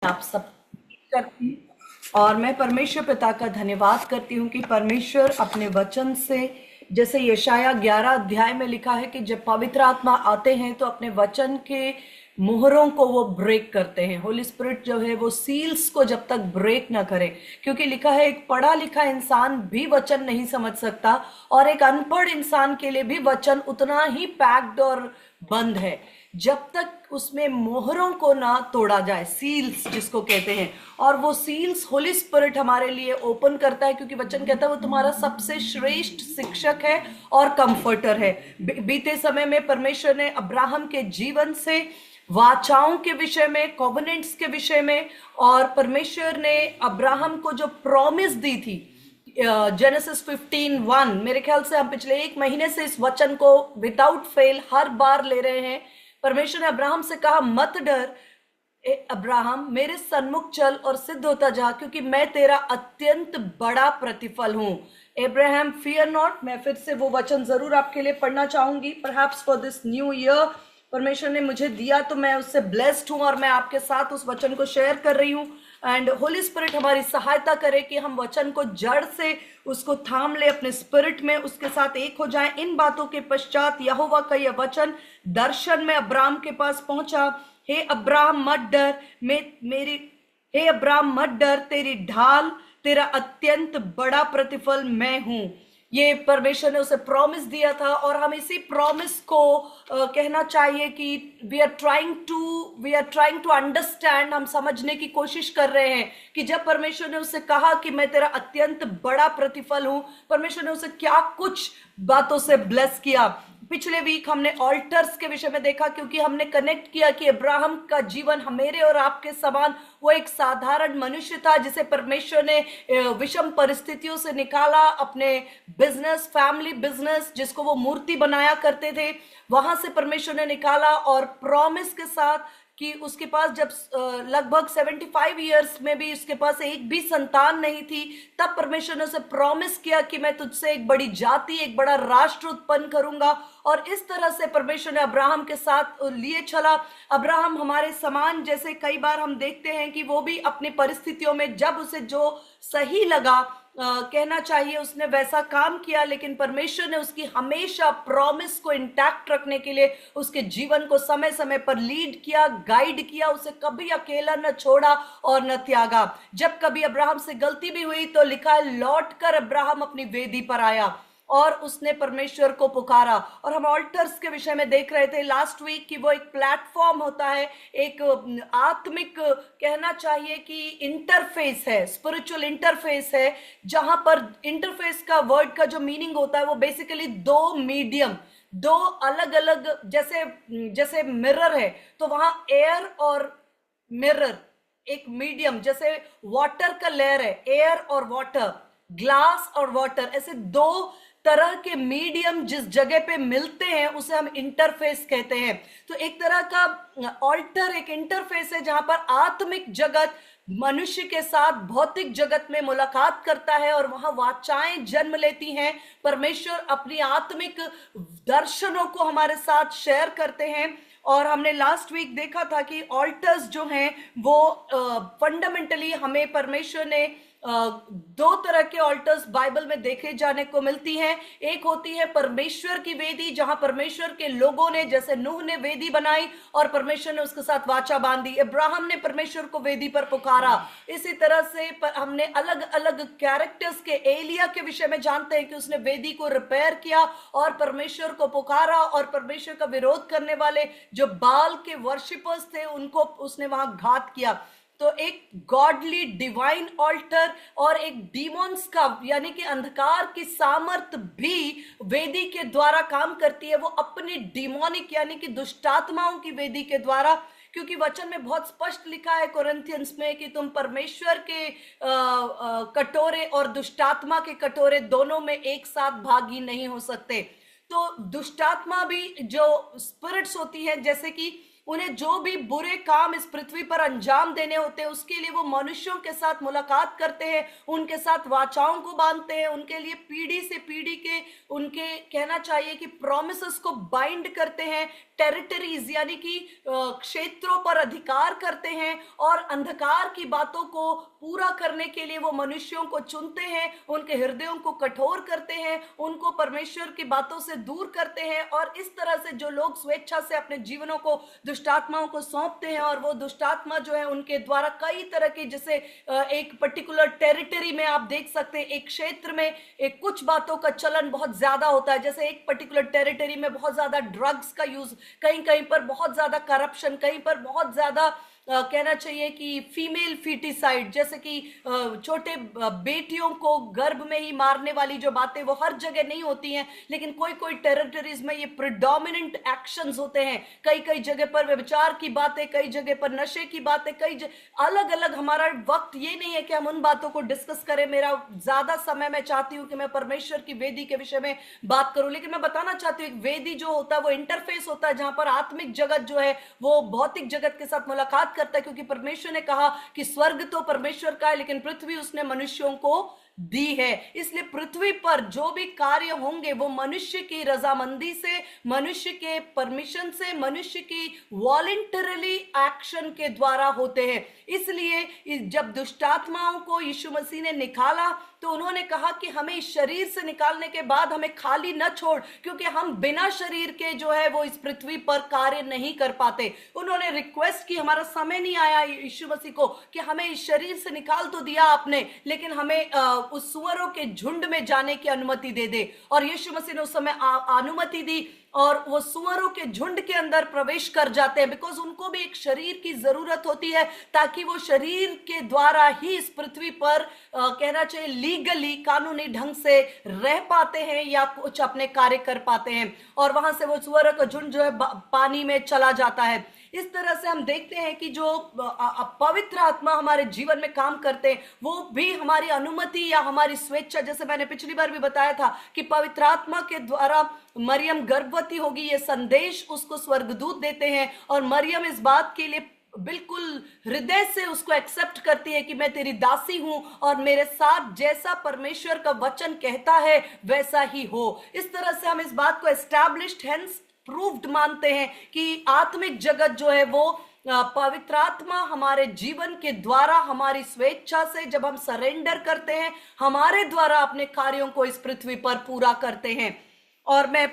आप सब करती हूँ और मैं परमेश्वर पिता का धन्यवाद करती हूँ कि परमेश्वर अपने वचन से, जैसे यशाया 11 अध्याय में लिखा है कि जब पवित्र आत्मा आते हैं तो अपने वचन के मोहरों को वो ब्रेक करते हैं। होली स्पिरिट जो है वो सील्स को जब तक ब्रेक ना करे, क्योंकि लिखा है एक पढ़ा लिखा इंसान भी वचन नहीं समझ सकता और एक अनपढ़ इंसान के लिए भी वचन उतना ही पैक्ड और बंद है जब तक उसमें मोहरों को ना तोड़ा जाए, सील्स जिसको कहते हैं। और वो सील्स होली स्पिरिट हमारे लिए ओपन करता है, क्योंकि वचन कहता है वो तुम्हारा सबसे श्रेष्ठ शिक्षक है और कंफर्टर है। बीते समय में परमेश्वर ने अब्राहम के जीवन से वाचाओं के विषय में, कॉवेनेंट्स के विषय में, और परमेश्वर ने अब्राहम को जो प्रॉमिस दी थी, जेनेसिस 15:1, मेरे ख्याल से हम पिछले एक महीने से इस वचन को विदाउट फेल हर बार ले रहे हैं। परमेश्वर ने अब्राहम से कहा, मत डर अब्राहम, मेरे सन्मुख चल और सिद्ध होता जा, क्योंकि मैं तेरा अत्यंत बड़ा प्रतिफल हूं। Abraham fear not. मैं फिर से वो वचन जरूर आपके लिए पढ़ना चाहूंगी। Perhaps for this new year परमेश्वर ने मुझे दिया तो मैं उससे ब्लेस्ड हूं और मैं आपके साथ उस वचन को शेयर कर रही हूं। एंड होली स्पिरिट हमारी सहायता करे कि हम वचन को जड़ से उसको थाम ले अपने स्पिरिट में, उसके साथ एक हो जाए। इन बातों के पश्चात यहोवा का यह वचन दर्शन में अब्राहम के पास पहुंचा। हे अब्राहम मत डर, हे अब्राहम मत डर, तेरी ढाल, तेरा अत्यंत बड़ा प्रतिफल मैं हूं। ये परमेश्वर ने उसे प्रॉमिस दिया था और हम इसी प्रॉमिस को कहना चाहिए कि we are trying to understand. हम समझने की कोशिश कर रहे हैं कि जब परमेश्वर ने उसे कहा कि मैं तेरा अत्यंत बड़ा प्रतिफल हूं, परमेश्वर ने उसे क्या कुछ बातों से ब्लेस किया। पिछले वीक हमने ऑल्टर्स के विषय में देखा, क्योंकि हमने कनेक्ट किया कि अब्राहम का जीवन मेरे और आपके समान, वो एक साधारण मनुष्य था जिसे परमेश्वर ने विषम परिस्थितियों से निकाला। अपने बिजनेस, फैमिली बिजनेस जिसको वो मूर्ति बनाया करते थे, वहां से परमेश्वर ने निकाला और प्रॉमिस के साथ कि उसके पास जब लगभग 75 ईयर्स में भी उसके पास एक भी संतान नहीं थी, तब परमेश्वर ने उसे प्रॉमिस किया कि मैं तुझसे एक बड़ी जाति, एक बड़ा राष्ट्र उत्पन्न करूंगा। और इस तरह से परमेश्वर ने अब्राहम के साथ लिए चला। अब्राहम हमारे समान, जैसे कई बार हम देखते हैं कि वो भी अपनी परिस्थितियों में जब उसे जो सही लगा, कहना चाहिए उसने वैसा काम किया, लेकिन परमेश्वर ने उसकी हमेशा प्रॉमिस को इंटैक्ट रखने के लिए उसके जीवन को समय समय पर लीड किया, गाइड किया, उसे कभी अकेला न छोड़ा और न त्यागा। जब कभी अब्राहम से गलती भी हुई तो लिखा है, लौट कर अब्राहम अपनी वेदी पर आया और उसने परमेश्वर को पुकारा। और हम ऑल्टर्स के विषय में देख रहे थे लास्ट वीक कि वो एक प्लेटफॉर्म होता है, एक आत्मिक, कहना चाहिए कि इंटरफेस है, स्पिरिचुअल इंटरफेस है, जहां पर इंटरफेस का वर्ड का जो मीनिंग होता है वो बेसिकली दो मीडियम, दो अलग अलग, जैसे जैसे मिरर है तो वहां एयर और मिरर, एक मीडियम, जैसे वाटर का लेयर है, एयर और वाटर, ग्लास और वाटर, ऐसे दो तरह के मीडियम जिस जगह पे मिलते हैं उसे हम इंटरफेस कहते हैं। तो एक तरह का ऑल्टर एक इंटरफेस है जहां पर आत्मिक जगत मनुष्य के साथ भौतिक जगत में मुलाकात करता है और वहां वाचाएं जन्म लेती हैं। परमेश्वर अपनी आत्मिक दर्शनों को हमारे साथ शेयर करते हैं। और हमने लास्ट वीक देखा था कि ऑल्टर्स जो हैं वो फंडामेंटली हमें परमेश्वर ने दो तरह के ऑल्टर्स बाइबल में देखे जाने को मिलती हैं। एक होती है परमेश्वर की वेदी, जहां परमेश्वर के लोगों ने, जैसे नूह ने वेदी बनाई और परमेश्वर ने उसके साथ वाचा बांधी, अब्राहम ने परमेश्वर को वेदी पर पुकारा। इसी तरह से हमने अलग अलग कैरेक्टर्स के, एलिया के विषय में जानते हैं कि उसने वेदी को रिपेयर किया और परमेश्वर को पुकारा, और परमेश्वर का विरोध करने वाले जो बाल के वर्शिपर्स थे उनको उसने वहां घात किया। तो एक गॉडली डिवाइन ऑल्टर और एक डीमॉन्स का, यानी कि अंधकार की सामर्थ भी वेदी के द्वारा काम करती है, वो अपनी डिमोनिक यानी कि दुष्टात्माओं की वेदी के द्वारा। क्योंकि वचन में बहुत स्पष्ट लिखा है कोरिन्थियंस में कि तुम परमेश्वर के कटोरे और दुष्टात्मा के कटोरे दोनों में एक साथ भागी नहीं हो सकते। तो दुष्टात्मा भी जो स्पिरिट्स होती है, जैसे कि उन्हें जो भी बुरे काम इस पृथ्वी पर अंजाम देने होते हैं उसके लिए वो मनुष्यों के साथ मुलाकात करते हैं, उनके साथ वाचाओं को बांधते हैं, उनके लिए पीढ़ी से पीढ़ी के उनके कहना चाहिए कि प्रॉमिसेस को बाइंड करते हैं, टेरिटरीज यानी कि क्षेत्रों पर अधिकार करते हैं, और अंधकार की बातों को पूरा करने के लिए वो मनुष्यों को चुनते हैं, उनके हृदयों को कठोर करते हैं, उनको परमेश्वर की बातों से दूर करते हैं। और इस तरह से जो लोग स्वेच्छा से अपने जीवनों को दुष्टात्माओं को सौंपते हैं, और वो दुष्टात्मा जो है उनके द्वारा कई तरह की, जैसे एक पर्टिकुलर टेरिटरी में आप देख सकते हैं, एक क्षेत्र में एक कुछ बातों का चलन बहुत ज्यादा होता है, जैसे एक पर्टिकुलर टेरिटरी में बहुत ज्यादा ड्रग्स का यूज, कहीं कहीं पर बहुत ज्यादा करप्शन, कहीं पर बहुत ज्यादा कहना चाहिए कि फीमेल फीटिसाइड, जैसे कि छोटे बेटियों को गर्भ में ही मारने वाली जो बातें वो हर जगह नहीं होती हैं, लेकिन कोई कोई टेरिटरीज में ये प्रिडोमिनेंट एक्शंस होते हैं। कई कई जगह पर व्यभिचार की बातें, कई जगह पर नशे की बातें, अलग अलग। हमारा वक्त ये नहीं है कि हम उन बातों को डिस्कस करें, मेरा ज्यादा समय मैं चाहती हूं कि मैं परमेश्वर की वेदी के विषय में बात करूं, लेकिन मैं बताना चाहती हूँ एक वेदी जो होता है वो इंटरफेस होता है जहां पर आत्मिक जगत जो है वो भौतिक जगत के साथ मुलाकात करता है, क्योंकि परमेश्वर ने कहा कि स्वर्ग तो परमेश्वर का है लेकिन पृथ्वी उसने मनुष्यों को दी है। इसलिए पृथ्वी पर जो भी कार्य होंगे वो मनुष्य की रजामंदी से, मनुष्य के परमिशन से, मनुष्य की वॉलंटरली एक्शन के द्वारा होते हैं। इसलिए जब दुष्टात्माओं को यीशु मसीह ने निकाला तो उन्होंने कहा कि हमें इस शरीर से निकालने के बाद हमें खाली न छोड़, क्योंकि हम बिना शरीर के जो है वो इस पृथ्वी पर कार्य नहीं कर पाते। उन्होंने रिक्वेस्ट की, हमारा समय नहीं आया यीशु मसीह को कि हमें इस शरीर से निकाल तो दिया आपने, लेकिन हमें उस सुअरों के झुंड में जाने की अनुमति दे दे। और यीशु मसीह ने उस समय अनुमति दी और वो सुअरों के झुंड के अंदर प्रवेश कर जाते हैं, बिकॉज उनको भी एक शरीर की जरूरत होती है ताकि वो शरीर के द्वारा ही इस पृथ्वी पर कहना चाहिए लीगली, कानूनी ढंग से रह पाते हैं या कुछ अपने कार्य कर पाते हैं। और वहां से वो सुअरों का झुंड जो है पानी में चला जाता है। इस तरह से हम देखते हैं कि जो पवित्र आत्मा हमारे जीवन में काम करते हैं वो भी हमारी अनुमति या हमारी स्वेच्छा, जैसे मैंने पिछली बार भी बताया था कि पवित्र आत्मा के द्वारा मरियम गर्भवती होगी, ये संदेश उसको स्वर्गदूत देते हैं, और मरियम इस बात के लिए बिल्कुल हृदय से उसको एक्सेप्ट करती है कि मैं तेरी दासी हूं और मेरे साथ जैसा परमेश्वर का वचन कहता है वैसा ही हो। इस तरह से हम इस बात को एस्टैब्लिश्ड हेंस प्रूव्ड मानते हैं कि आत्मिक जगत जो है वो पवित्र आत्मा हमारे जीवन के द्वारा, हमारी स्वेच्छा से जब हम सरेंडर करते हैं, हमारे द्वारा अपने कार्यों को इस पृथ्वी पर पूरा करते हैं। और मैं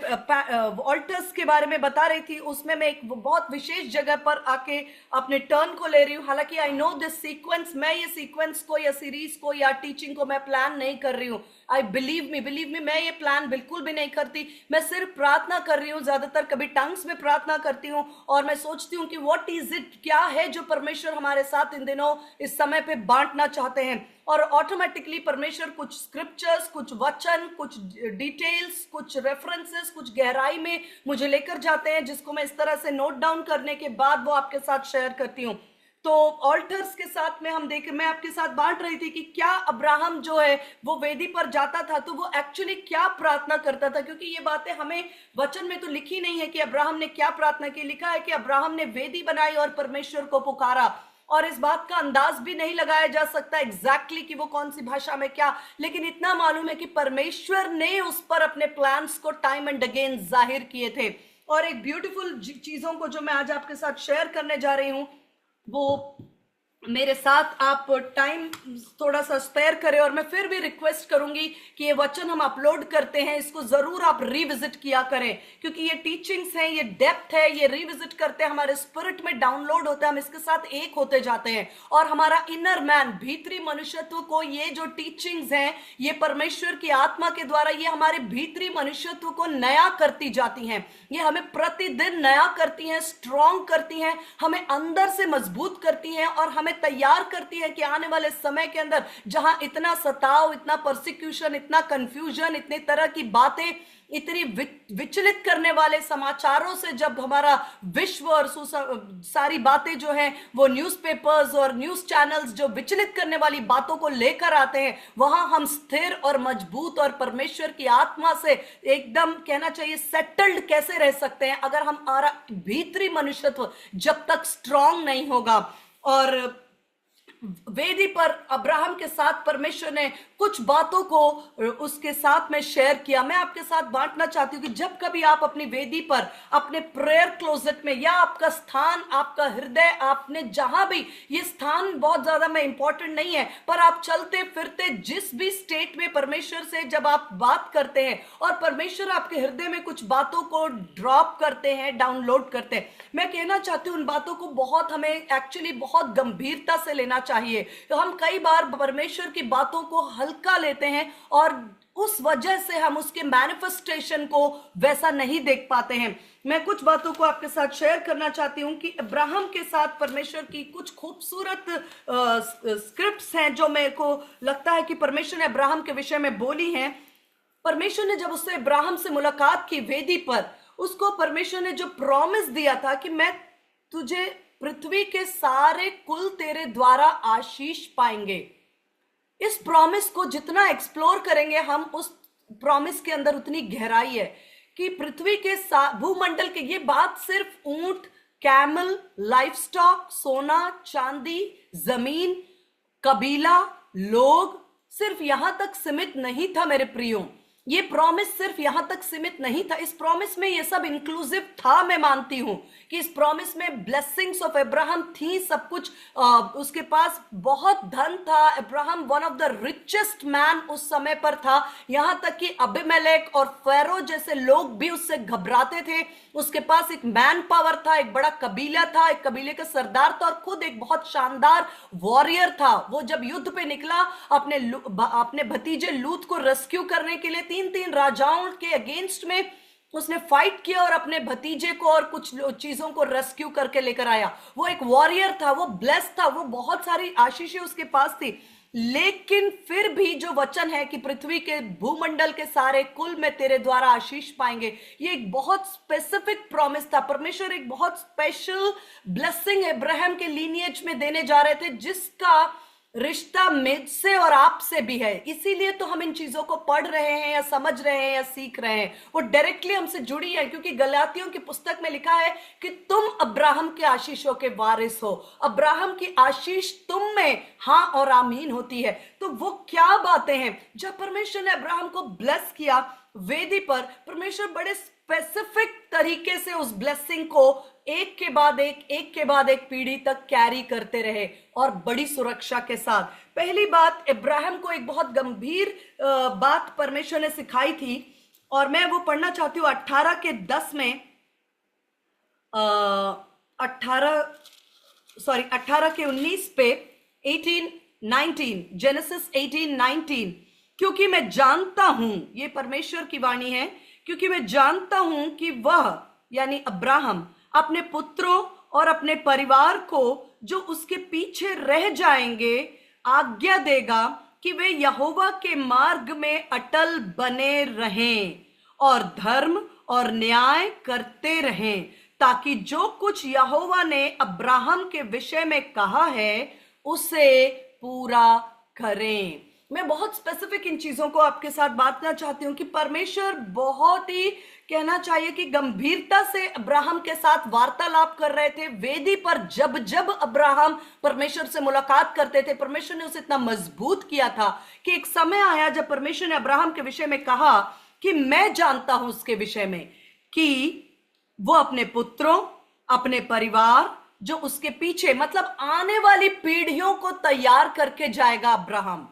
ऑल्टर्स के बारे में बता रही थी, उसमें मैं एक बहुत विशेष जगह पर आके अपने टर्न को ले रही हूँ। हालांकि आई नो दिस सीक्वेंस, मैं ये सीक्वेंस को या सीरीज को या टीचिंग को मैं प्लान नहीं कर रही हूँ। आई बिलीव मी, मैं ये प्लान बिल्कुल भी नहीं करती। मैं सिर्फ प्रार्थना कर रही हूँ, ज्यादातर कभी टंग्स में प्रार्थना करती हूँ, और मैं सोचती हूँ कि व्हाट इज इट, क्या है जो परमेश्वर हमारे साथ इन दिनों इस समय पे बांटना चाहते हैं। और ऑटोमेटिकली परमेश्वर कुछ स्क्रिप्चर्स, कुछ वचन, कुछ डिटेल्स, कुछ रेफरेंसेस, कुछ गहराई में मुझे लेकर जाते हैं, जिसको मैं इस तरह से नोट डाउन करने के बाद वो आपके साथ शेयर करती हूँ। तो ऑल्टर्स के साथ में मैं आपके साथ बांट रही थी कि क्या अब्राहम जो है वो वेदी पर जाता था तो वो एक्चुअली क्या प्रार्थना करता था, क्योंकि ये बातें हमें वचन में तो लिखी नहीं है कि अब्राहम ने क्या प्रार्थना की। लिखा है कि अब्राहम ने वेदी बनाई और परमेश्वर को पुकारा, और इस बात का अंदाज भी नहीं लगाया जा सकता एग्जैक्टली कि वो कौन सी भाषा में क्या, लेकिन इतना मालूम है कि परमेश्वर ने उस पर अपने प्लान्स को टाइम एंड अगेन जाहिर किए थे। और एक ब्यूटीफुल चीजों को जो मैं आज आपके साथ शेयर करने जा रही हूं, वो मेरे साथ आप टाइम थोड़ा सा स्पेयर करें, और मैं फिर भी रिक्वेस्ट करूंगी कि ये वचन हम अपलोड करते हैं, इसको जरूर आप रिविजिट किया करें, क्योंकि ये टीचिंग्स हैं, ये डेप्थ है, ये रिविजिट करते हैं, हमारे स्पिरिट में डाउनलोड होता है, हम इसके साथ एक होते जाते हैं, और हमारा इनर मैन, भीतरी मनुष्यत्व को ये जो टीचिंग्स हैं ये परमेश्वर की आत्मा के द्वारा ये हमारे भीतरी मनुष्यत्व को नया करती जाती हैं। ये हमें प्रतिदिन नया करती हैं, स्ट्रॉन्ग करती हैं, हमें अंदर से मजबूत करती हैं, और हमें हमें तैयार करती है कि आने वाले समय के अंदर जहां इतना सताव, इतना परसिक्यूशन, इतना कंफ्यूजन, इतनी तरह की बातें, इतनी विचलित करने वाले समाचारों से जब हमारा विश्व और सारी बातें जो हैं वो न्यूज़पेपर्स और न्यूज़ चैनल्स जो विचलित करने वाली बातों को लेकर आते हैं, वहां हम स्थिर और मजबूत और परमेश्वर की आत्मा से एकदम कहना चाहिए सेटल्ड कैसे रह सकते हैं अगर हमारा भीतरी मनुष्यत्व जब तक स्ट्रांग नहीं होगा। और वेदी पर अब्राहम के साथ परमेश्वर ने कुछ बातों को उसके साथ में शेयर किया। मैं आपके साथ बांटना चाहती हूँ कि जब कभी आप अपनी वेदी पर, अपने प्रेयर क्लोजेट में, या आपका स्थान, आपका हृदय, आपने जहां भी, ये स्थान बहुत ज्यादा में इंपॉर्टेंट नहीं है, पर आप चलते फिरते जिस भी स्टेट में परमेश्वर से जब आप बात करते हैं और परमेश्वर आपके हृदय में कुछ बातों को ड्रॉप करते हैं, डाउनलोड करते हैं, मैं कहना चाहती हूँ उन बातों को बहुत हमें एक्चुअली बहुत गंभीरता से लेना चाहिए। तो हम कई बार परमेश्वर की बातों को हल्का लेते हैं और उस वजह से हम उसके मैनिफेस्टेशन को वैसा नहीं देख पाते हैं। मैं कुछ बातों को आपके साथ शेयर करना चाहती हूं कि अब्राहम के साथ परमेश्वर की कुछ खूबसूरत स्क्रिप्ट्स हैं जो मेरे को लगता है कि परमेश्वर ने अब्राहम के विषय में बोली हैं। परमेश्वर ने जब उससे अब्राहम से मुलाकात की वेदी पर, उसको परमेश्वर ने जो प्रॉमिस दिया था कि मैं तुझे, पृथ्वी के सारे कुल तेरे द्वारा आशीष पाएंगे, इस प्रॉमिस को जितना एक्सप्लोर करेंगे हम, उस प्रॉमिस के अंदर उतनी गहराई है कि पृथ्वी के भूमंडल के, ये बात सिर्फ ऊंट, कैमल, लाइफस्टॉक, सोना चांदी, जमीन, कबीला, लोग, सिर्फ यहां तक सीमित नहीं था मेरे प्रियो। ये प्रॉमिस सिर्फ यहां तक सीमित नहीं था, इस प्रॉमिस में ये सब इंक्लूसिव था। मैं मानती हूं कि इस प्रॉमिस में ब्लेसिंग्स ऑफ अब्राहम थी, सब कुछ उसके पास बहुत धन था। Abraham one of the richest man उस समय पर था, यहां तक कि अबीमेलेक और फेरो जैसे लोग भी उससे घबराते थे। उसके पास एक मैन पावर था, एक बड़ा कबीला था, एक कबीले का सरदार था और खुद एक बहुत शानदार वॉरियर था। वो जब युद्ध पे निकला अपने भतीजे लूत को रेस्क्यू करने के लिए, तीन राजाओं के अगेंस्ट में उसने फाइट किया और अपने भतीजे को और कुछ चीजों को रेस्क्यू करके लेकर आया। वो एक वॉरियर था, वो ब्लेस्ड था, वो बहुत सारी आशीषें उसके पास थी। लेकिन फिर भी जो वचन है कि पृथ्वी के भूमंडल के सारे कुल में तेरे द्वारा आशीष पाएंगे, ये एक बहुत स्पेसिफिक प्रॉमिस था। परमेश्वर एक बहुत स्पेशल ब्लेसिंग अब्राहम के लीनिएज में देने जा रहे थे, जिसका रिश्ता मुझसे और आपसे भी है। इसीलिए तो हम इन चीजों को पढ़ रहे हैं या समझ रहे हैं या सीख रहे हैं, वो डायरेक्टली हमसे जुड़ी है, क्योंकि गलातियों की पुस्तक में लिखा है कि तुम अब्राहम के आशीषों के वारिस हो, अब्राहम की आशीष तुम में हाँ और आमीन होती है। तो वो क्या बातें हैं, जब परमेश्वर ने अब्राहम को ब्लेस किया वेदी पर, परमेश्वर बड़े स्पेसिफिक तरीके से उस ब्लेसिंग को एक के बाद एक पीढ़ी तक कैरी करते रहे और बड़ी सुरक्षा के साथ। पहली बात, इब्राहिम को एक बहुत गंभीर बात परमेश्वर ने सिखाई थी और मैं वो पढ़ना चाहती हूँ 18 में 18 पे 18-19, जेनेसिस 18-19। क्योंकि मैं जानता हूं, ये परमेश्वर की वाणी है, क्योंकि मैं जानता हूं कि वह यानी अब्राहम अपने पुत्रों और अपने परिवार को जो उसके पीछे रह जाएंगे आज्ञा देगा कि वे यहोवा के मार्ग में अटल बने रहें और धर्म और न्याय करते रहें, ताकि जो कुछ यहोवा ने अब्राहम के विषय में कहा है उसे पूरा करें। मैं बहुत स्पेसिफिक इन चीजों को आपके साथ बांटना चाहती हूं कि परमेश्वर बहुत ही कहना चाहिए कि गंभीरता से अब्राहम के साथ वार्तालाप कर रहे थे। वेदी पर जब जब अब्राहम परमेश्वर से मुलाकात करते थे, परमेश्वर ने उसे इतना मजबूत किया था कि एक समय आया जब परमेश्वर ने अब्राहम के विषय में कहा कि मैं जानता हूं उसके विषय में कि वो अपने पुत्रों, अपने परिवार, जो उसके पीछे मतलब आने वाली पीढ़ियों को तैयार करके जाएगा अब्राहम,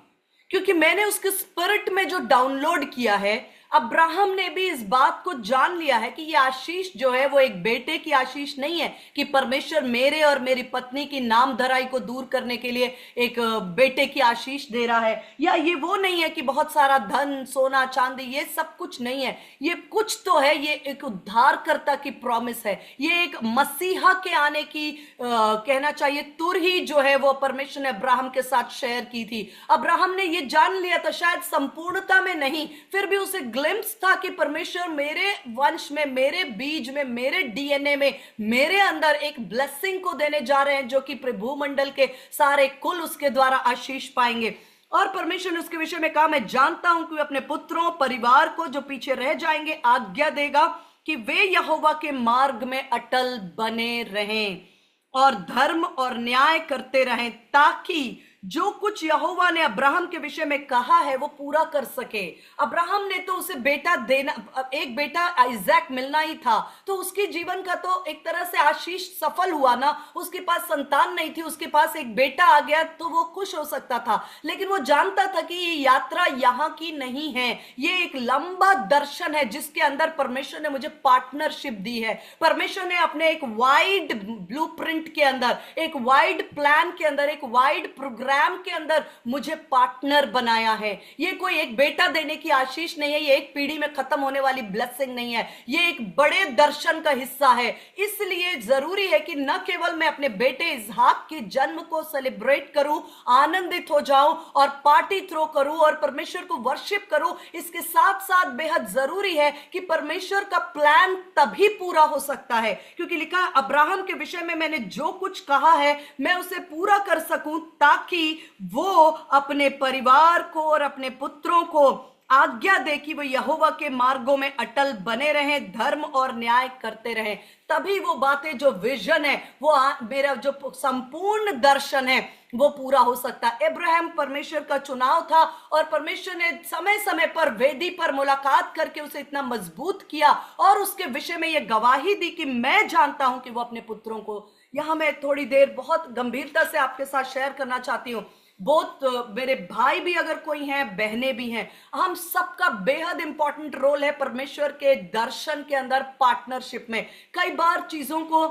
क्योंकि मैंने उसके स्पिरिट में जो डाउनलोड किया है, अब्राहम ने भी इस बात को जान लिया है कि ये आशीष जो है वो एक बेटे की आशीष नहीं है कि परमेश्वर मेरे और मेरी पत्नी की नामधराई को दूर करने के लिए एक बेटे की आशीष दे रहा है, या ये वो नहीं है कि बहुत सारा धन सोना चांदी, ये सब कुछ नहीं है। ये कुछ तो है, ये एक उद्धारकर्ता की प्रॉमिस है, ये एक मसीहा के आने की कहना चाहिए तुर ही जो है वो परमेश्वर ने अब्राहम के साथ शेयर की थी। अब्राहम ने ये जान लिया था, शायद संपूर्णता में नहीं, फिर भी उसे ग्लिम्स था कि परमेश्वर मेरे वंश में, मेरे बीज में, मेरे डीएनए में, मेरे अंदर एक ब्लेसिंग को देने जा रहे हैं जो कि भूमंडल के सारे कुल उसके द्वारा आशीष पाएंगे। और परमेश्वर ने उसके विषय में कहा, मैं जानता हूं कि अपने पुत्रों परिवार को जो पीछे रह जाएंगे आज्ञा देगा कि वे यहोवा के मार्ग में अटल बने रहें और धर्म और न्याय करते रहें, ताकि जो कुछ यहोवा ने अब्राहम के विषय में कहा है वो पूरा कर सके। अब्राहम ने तो उसे बेटा देना, एक बेटा आइजैक मिलना ही था, तो उसके जीवन का तो एक तरह से आशीष सफल हुआ ना। उसके पास संतान नहीं थी, उसके पास एक बेटा आ गया तो वो खुश हो सकता था, लेकिन वो जानता था कि ये यात्रा यहाँ की नहीं है, ये एक लंबा दर्शन है जिसके अंदर परमेश्वर ने मुझे पार्टनरशिप दी है। परमेश्वर ने अपने एक वाइड ब्लूप्रिंट के अंदर, एक वाइड प्लान के अंदर, एक वाइड प्रोग्राम के अंदर मुझे पार्टनर बनाया है। ये कोई एक बेटा देने की आशीष नहीं है, ये एक पीढ़ी में खत्म होने वाली ब्लेसिंग नहीं है, ये एक बड़े दर्शन का हिस्सा है। इसलिए जरूरी है कि न केवल मैं अपने बेटे इसहाक के जन्म को सेलिब्रेट करूं, आनंदित हो जाऊं और पार्टी थ्रो करूं और परमेश्वर को वर्शिप करूं, इसके साथ साथ बेहद जरूरी है कि परमेश्वर का प्लान तभी पूरा हो सकता है, क्योंकि लिखा अब्राहम के विषय में, मैंने जो कुछ कहा है मैं उसे पूरा कर सकूं ताकि वो अपने परिवार को और अपने पुत्रों को आज्ञा दे कि वो यहोवा के मार्गों में अटल बने रहें, धर्म और न्याय करते रहें। तभी वो बातें, जो विजन है, वो मेरा जो संपूर्ण दर्शन है वो पूरा हो सकता है। अब्राहम परमेश्वर का चुनाव था और परमेश्वर ने समय समय पर वेदी पर मुलाकात करके उसे इतना मजबूत किया और उसके विषय में यह गवाही दी कि मैं जानता हूं कि वो अपने पुत्रों को, यहां मैं थोड़ी देर बहुत गंभीरता से आपके साथ शेयर करना चाहती हूं। बहुत मेरे भाई भी अगर कोई हैं, बहनें भी हैं, हम सबका बेहद इंपॉर्टेंट रोल है परमेश्वर के दर्शन के अंदर, पार्टनरशिप में। कई बार चीजों को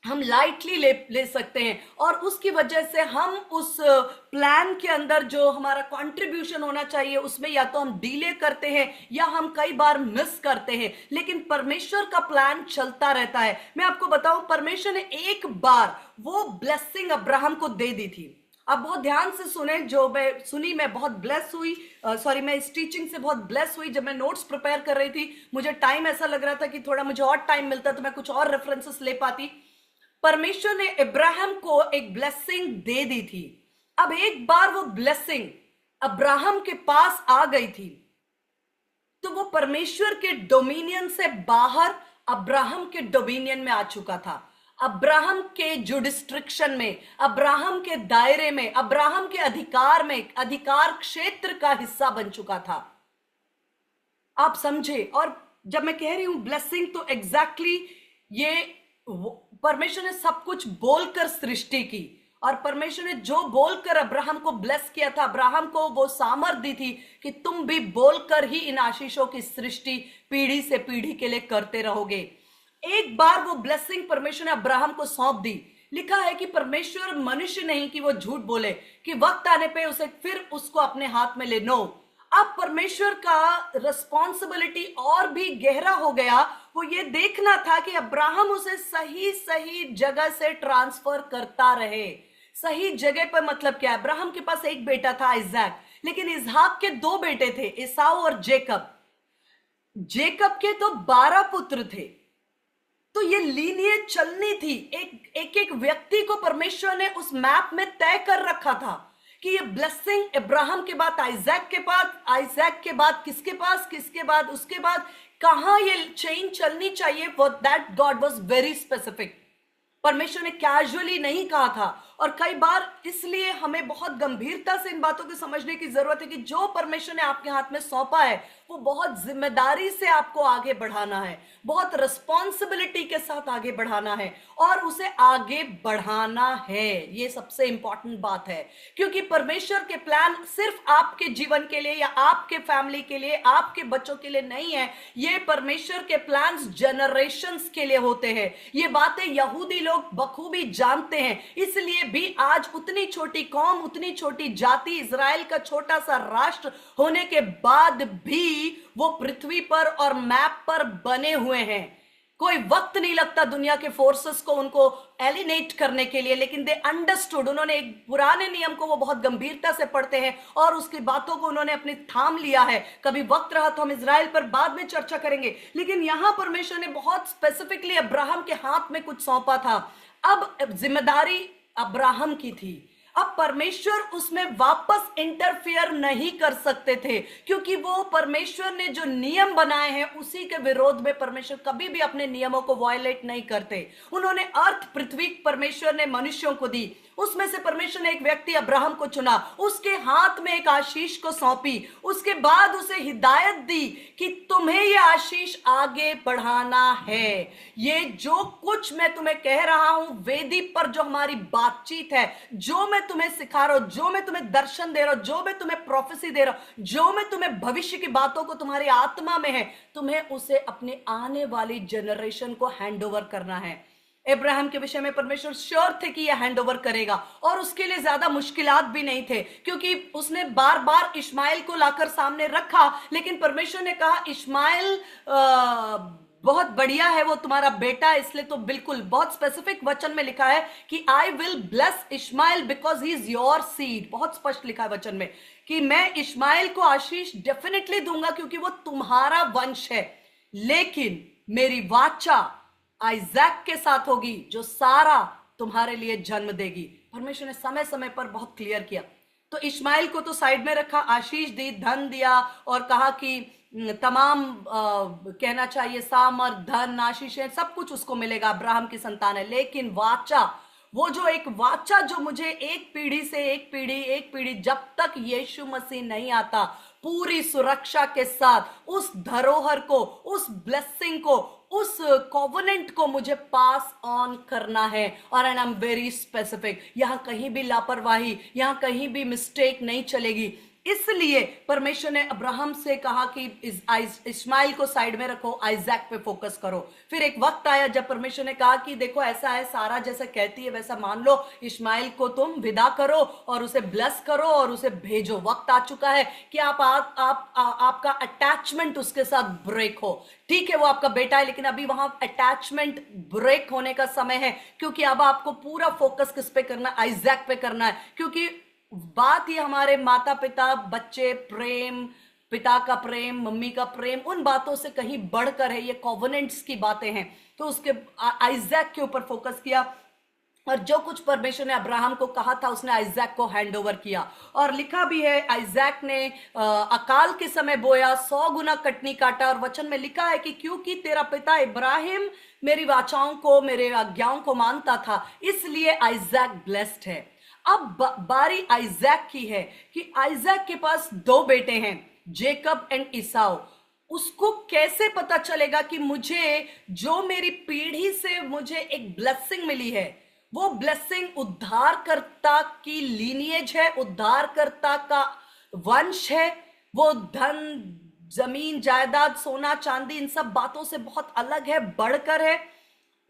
हम लाइटली ले सकते हैं और उसकी वजह से हम उस प्लान के अंदर जो हमारा कंट्रीब्यूशन होना चाहिए उसमें या तो हम डिले करते हैं या हम कई बार मिस करते हैं, लेकिन परमेश्वर का प्लान चलता रहता है। मैं आपको बताऊं, परमेश्वर ने एक बार वो ब्लेसिंग अब्राहम को दे दी थी। आप बहुत ध्यान से सुने, जो मैं सुनी मैं बहुत ब्लेस हुई, मैं इस टीचिंग से बहुत ब्लेस हुई। जब मैं नोट्स प्रिपेयर कर रही थी, मुझे टाइम ऐसा लग रहा था कि थोड़ा मुझे और टाइम मिलता तो मैं कुछ और रेफरेंसेस ले पाती। परमेश्वर ने अब्राहम को एक ब्लेसिंग दे दी थी। अब एक बार वो ब्लेसिंग अब्राहम के पास आ गई थी तो वो परमेश्वर के डोमिनियन से बाहर अब्राहम के डोमिनियन में आ चुका था। अब्राहम के जुडिस्ट्रिक्शन में, अब्राहम के दायरे में, अब्राहम के अधिकार में, अधिकार क्षेत्र का हिस्सा बन चुका था। आप समझे? और जब मैं कह रही हूं ब्लेसिंग, तो एग्जैक्टली ये परमेश्वर ने सब कुछ बोलकर सृष्टि की और परमेश्वर ने जो बोलकर अब्राहम को ब्लेस किया था, अब्राहम को वो सामर्थ दी थी कि तुम भी बोलकर ही इन आशीषों की सृष्टि पीढ़ी से पीढ़ी के लिए करते रहोगे। एक बार वो ब्लेसिंग परमेश्वर ने अब्राहम को सौंप दी। लिखा है कि परमेश्वर मनुष्य नहीं कि वो झूठ बोले, कि वक्त आने पे उसे फिर उसको अपने हाथ में ले। नो, अब परमेश्वर का रिस्पॉन्सिबिलिटी और भी गहरा हो गया। वो ये देखना था कि अब्राहम उसे सही सही जगह से ट्रांसफर करता रहे। सही जगह पर मतलब क्या? अब्राहम के पास एक बेटा था इसहाक, लेकिन इसहाक के दो बेटे थे, एसाऊ और जेकब। जेकब के तो 12 पुत्र थे, तो ये लीनियज चलनी थी। एक एक व्यक्ति को परमेश्वर ने उस मैप में तय कर रखा था कि ये ब्लेसिंग अब्राहम के बाद आइजैक के पास, आइजैक के बाद किसके पास, किसके बाद उसके बाद कहां ये चेन चलनी चाहिए। That God was very specific. परमेश्वर ने कैजुअली नहीं कहा था, और कई बार इसलिए हमें बहुत गंभीरता से इन बातों को समझने की जरूरत है कि जो परमेश्वर ने आपके हाथ में सौंपा है वो बहुत जिम्मेदारी से आपको आगे बढ़ाना है, बहुत रिस्पॉन्सिबिलिटी के साथ आगे बढ़ाना है और उसे आगे बढ़ाना है। ये सबसे इंपॉर्टेंट बात है, क्योंकि परमेश्वर के प्लान सिर्फ आपके जीवन के लिए या आपके फैमिली के लिए, आपके बच्चों के लिए नहीं है। ये परमेश्वर के प्लान्स जनरेशंस के लिए होते हैं। ये बातें यहूदी लोग बखूबी जानते हैं, इसलिए भी आज उतनी छोटी कौम, उतनी छोटी जाति, इजराइल का छोटा सा राष्ट्र होने के बाद भी वो पृथ्वी पर और मैप पर बने हुए हैं। कोई वक्त नहीं लगता दुनिया के फोर्सेस को उनको एलिनेट करने के लिए, लेकिन दे अंडरस्टूड, उन्होंने एक पुराने नियम को वो बहुत गंभीरता से पढ़ते हैं और उसकी बातों को उन्होंने अपने थाम लिया है। कभी वक्त रहा तो हम इजराइल पर बाद में चर्चा करेंगे, लेकिन यहां परमेश्वर ने बहुत स्पेसिफिकली अब्राहम के हाथ में कुछ सौंपा था। अब जिम्मेदारी अब्राहम की थी। अब परमेश्वर उसमें वापस इंटरफियर नहीं कर सकते थे, क्योंकि वो परमेश्वर ने जो नियम बनाए हैं उसी के विरोध में परमेश्वर कभी भी अपने नियमों को वायलेट नहीं करते। उन्होंने अर्थ, पृथ्वी परमेश्वर ने मनुष्यों को दी, उसमें से परमेश्वर ने एक व्यक्ति अब्राहम को चुना, उसके हाथ में एक आशीष को सौंपी, उसके बाद उसे हिदायत दी कि तुम्हें यह आशीष आगे बढ़ाना है। ये जो कुछ मैं तुम्हें कह रहा हूं, वेदी पर जो हमारी बातचीत है, जो मैं तुम्हें सिखा रहा हूं, जो मैं तुम्हें दर्शन दे रहा हूं, जो मैं तुम्हें प्रोफेसी दे रहा हूं, जो मैं तुम्हें भविष्य की बातों को तुम्हारी आत्मा में है, तुम्हें उसे अपने आने वाली जनरेशन को हैंड ओवर करना है। अब्राहम के विषय में परमेश्वर श्योर थे कि यह हैंड ओवर करेगा और उसके लिए ज्यादा मुश्किलात भी नहीं थे, क्योंकि उसने बार बार इश्माइल को लाकर सामने रखा, लेकिन परमेश्वर ने कहा इश्माइल बहुत बढ़िया है, वो तुम्हारा बेटा, इसलिए तो बिल्कुल बहुत स्पेसिफिक वचन में लिखा है कि I will bless Ishmael because he is your seed. बहुत स्पष्ट लिखा है वचन में कि मैं इश्माइल को आशीष डेफिनेटली दूंगा क्योंकि वो तुम्हारा वंश है, लेकिन मेरी वाचा आइजैक के साथ होगी जो सारा तुम्हारे लिए जन्म देगी। परमेश्वर ने समय समय पर बहुत क्लियर किया। तो इश्माइल को तो साइड में रखा, आशीष दी, धन दिया और कहा कि तमाम कहना चाहिए सामर्थ, धन, आशीषें, सब कुछ उसको मिलेगा, अब्राहम की संतान है। लेकिन वाचा, वो जो एक वाचा जो मुझे एक पीढ़ी से एक पीढ़ी जब तक यीशु मसीह नहीं आता, पूरी सुरक्षा के साथ उस धरोहर को, उस ब्लेसिंग को, उस कॉवेनेंट को मुझे पास ऑन करना है। और and I am very specific, यहां कहीं भी लापरवाही, यहां कहीं भी मिस्टेक नहीं चलेगी। इसलिए परमेश्वर ने अब्राहम से कहा कि इस्माइल को साइड में रखो, आइजैक पे फोकस करो। फिर एक वक्त आया जब परमेश्वर ने कहा कि देखो ऐसा है, सारा जैसा कहती है वैसा मान लो, इस्माइल को तुम विदा करो और उसे ब्लेस करो और उसे भेजो। वक्त आ चुका है कि आपका अटैचमेंट उसके साथ ब्रेक हो। ठीक है, वो आपका बेटा है, लेकिन अभी वहां अटैचमेंट ब्रेक होने का समय है, क्योंकि अब आपको पूरा फोकस किस पे करना है? आइजैक पे करना है। क्योंकि बात ये हमारे माता पिता, बच्चे, प्रेम, पिता का प्रेम, मम्मी का प्रेम, उन बातों से कहीं बढ़कर है, ये कॉवेनेंट्स की बातें हैं। तो उसके आइजैक के ऊपर फोकस किया और जो कुछ परमेश्वर ने अब्राहम को कहा था उसने आइजैक को हैंड ओवर किया। और लिखा भी है आइजैक ने अकाल के समय बोया, 100 गुना कटनी काटा। और वचन में लिखा है कि क्योंकि तेरा पिता इब्राहिम मेरी वाचाओं को, मेरे आज्ञाओं को मानता था, इसलिए आइजैक ब्लेस्ड है। अब बारी आइजैक की है कि आइजैक के पास 2 बेटे हैं, जेकब एंड ईसाऊ। उसको कैसे पता चलेगा कि मुझे जो मेरी पीढ़ी से मुझे एक ब्लेसिंग मिली है, वो ब्लेसिंग उद्धारकर्ता की लीनिएज है, उद्धारकर्ता का वंश है, वो धन, जमीन, जायदाद, सोना, चांदी, इन सब बातों से बहुत अलग है, बढ़कर है।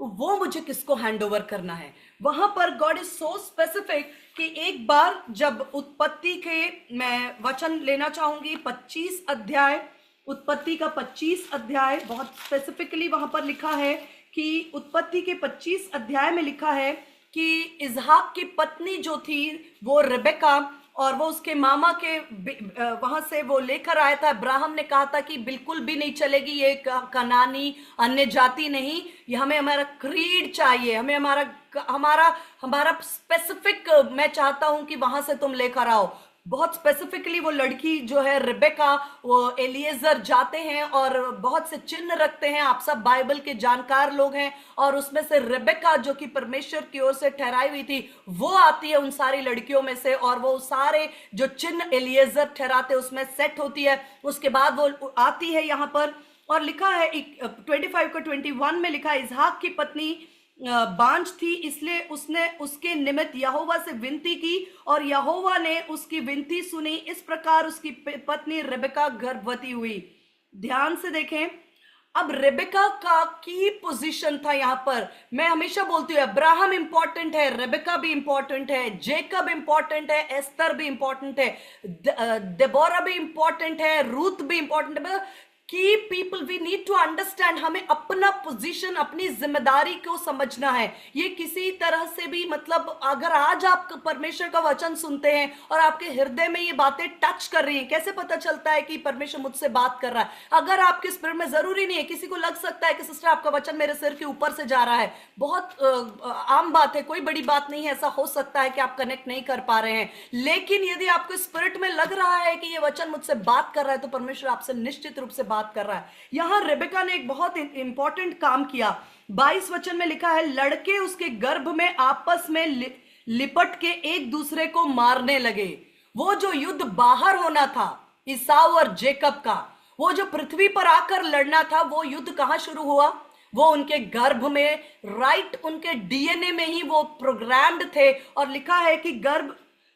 वो मुझे किसको हैंड ओवर करना है? वहां पर गॉड इज सो स्पेसिफिक कि एक बार जब उत्पत्ति के, मैं वचन लेना चाहूंगी 25 अध्याय, उत्पत्ति का 25 अध्याय, बहुत स्पेसिफिकली वहां पर लिखा है कि उत्पत्ति के 25 अध्याय में लिखा है कि इजहाक की पत्नी जो थी वो रिबेका, और वो उसके मामा के वहां से वो लेकर आया था। अब्राहम ने कहा था कि बिल्कुल भी नहीं चलेगी, ये कनानी अन्य जाति नहीं, ये हमें हमारा क्रीड चाहिए, हमें हमारा स्पेसिफिक, मैं चाहता हूं कि वहां से तुम लेकर आओ। बहुत स्पेसिफिकली वो लड़की जो है रिबेका, वो एलिएजर जाते हैं और बहुत से चिन्ह रखते हैं। आप सब बाइबल के जानकार लोग हैं, और उसमें से रिबेका जो कि परमेश्वर की ओर से ठहराई हुई थी, वो आती है उन सारी लड़कियों में से, और वो सारे जो चिन्ह एलिएजर ठहराते उसमें सेट होती है। उसके बाद वो आती है यहाँ पर, और लिखा है 25 का 21 में लिखा है, इसहाक की पत्नी बांझ थी, इसलिए उसने उसके निमित्त यहोवा से विनती की, और यहोवा ने उसकी विनती सुनी। इस प्रकार उसकी पत्नी रिबेका गर्भवती हुई। ध्यान से देखें, अब रिबेका का की पोजीशन था यहां पर। मैं हमेशा बोलती हूँ अब्राहम इंपॉर्टेंट है, रिबेका भी इंपॉर्टेंट है, जेकब इंपॉर्टेंट है, एस्तर भी इंपॉर्टेंट है, देबोरा भी इंपॉर्टेंट है, रूथ भी इंपॉर्टेंट है। की people we need to understand, हमें अपना पोजीशन, अपनी जिम्मेदारी को समझना है। ये किसी तरह से भी, मतलब अगर आज आप परमेश्वर का वचन सुनते हैं और आपके हृदय में ये बातें टच कर रही हैं, कैसे पता चलता है कि परमेश्वर मुझसे बात कर रहा है? अगर आपके स्पिरिट में, जरूरी नहीं है, किसी को लग सकता है कि सिस्टर आपका वचन मेरे सिर के ऊपर से जा रहा है, बहुत आम बात है, कोई बड़ी बात नहीं है। ऐसा हो सकता है कि आप कनेक्ट नहीं कर पा रहे हैं, लेकिन यदि आपको स्पिरिट में लग रहा है कि ये वचन मुझसे बात कर रहा है, तो परमेश्वर आपसे निश्चित रूप से बात कर रहा है। यहां रेबेका ने एक बहुत इंपॉर्टेंट काम किया। 22 वचन में लिखा है, लड़के उसके गर्भ में आपस में लिपट के एक दूसरे को मारने लगे। वो जो युद्ध बाहर होना था ईसाऊ और जेकब का, वो जो पृथ्वी पर आकर लड़ना था, वो युद्ध कहां शुरू हुआ? वो उनके गर्भ में, राइट, उनके डीएनए में ही वो प्रोग्राम्ड थे। और लिखा है कि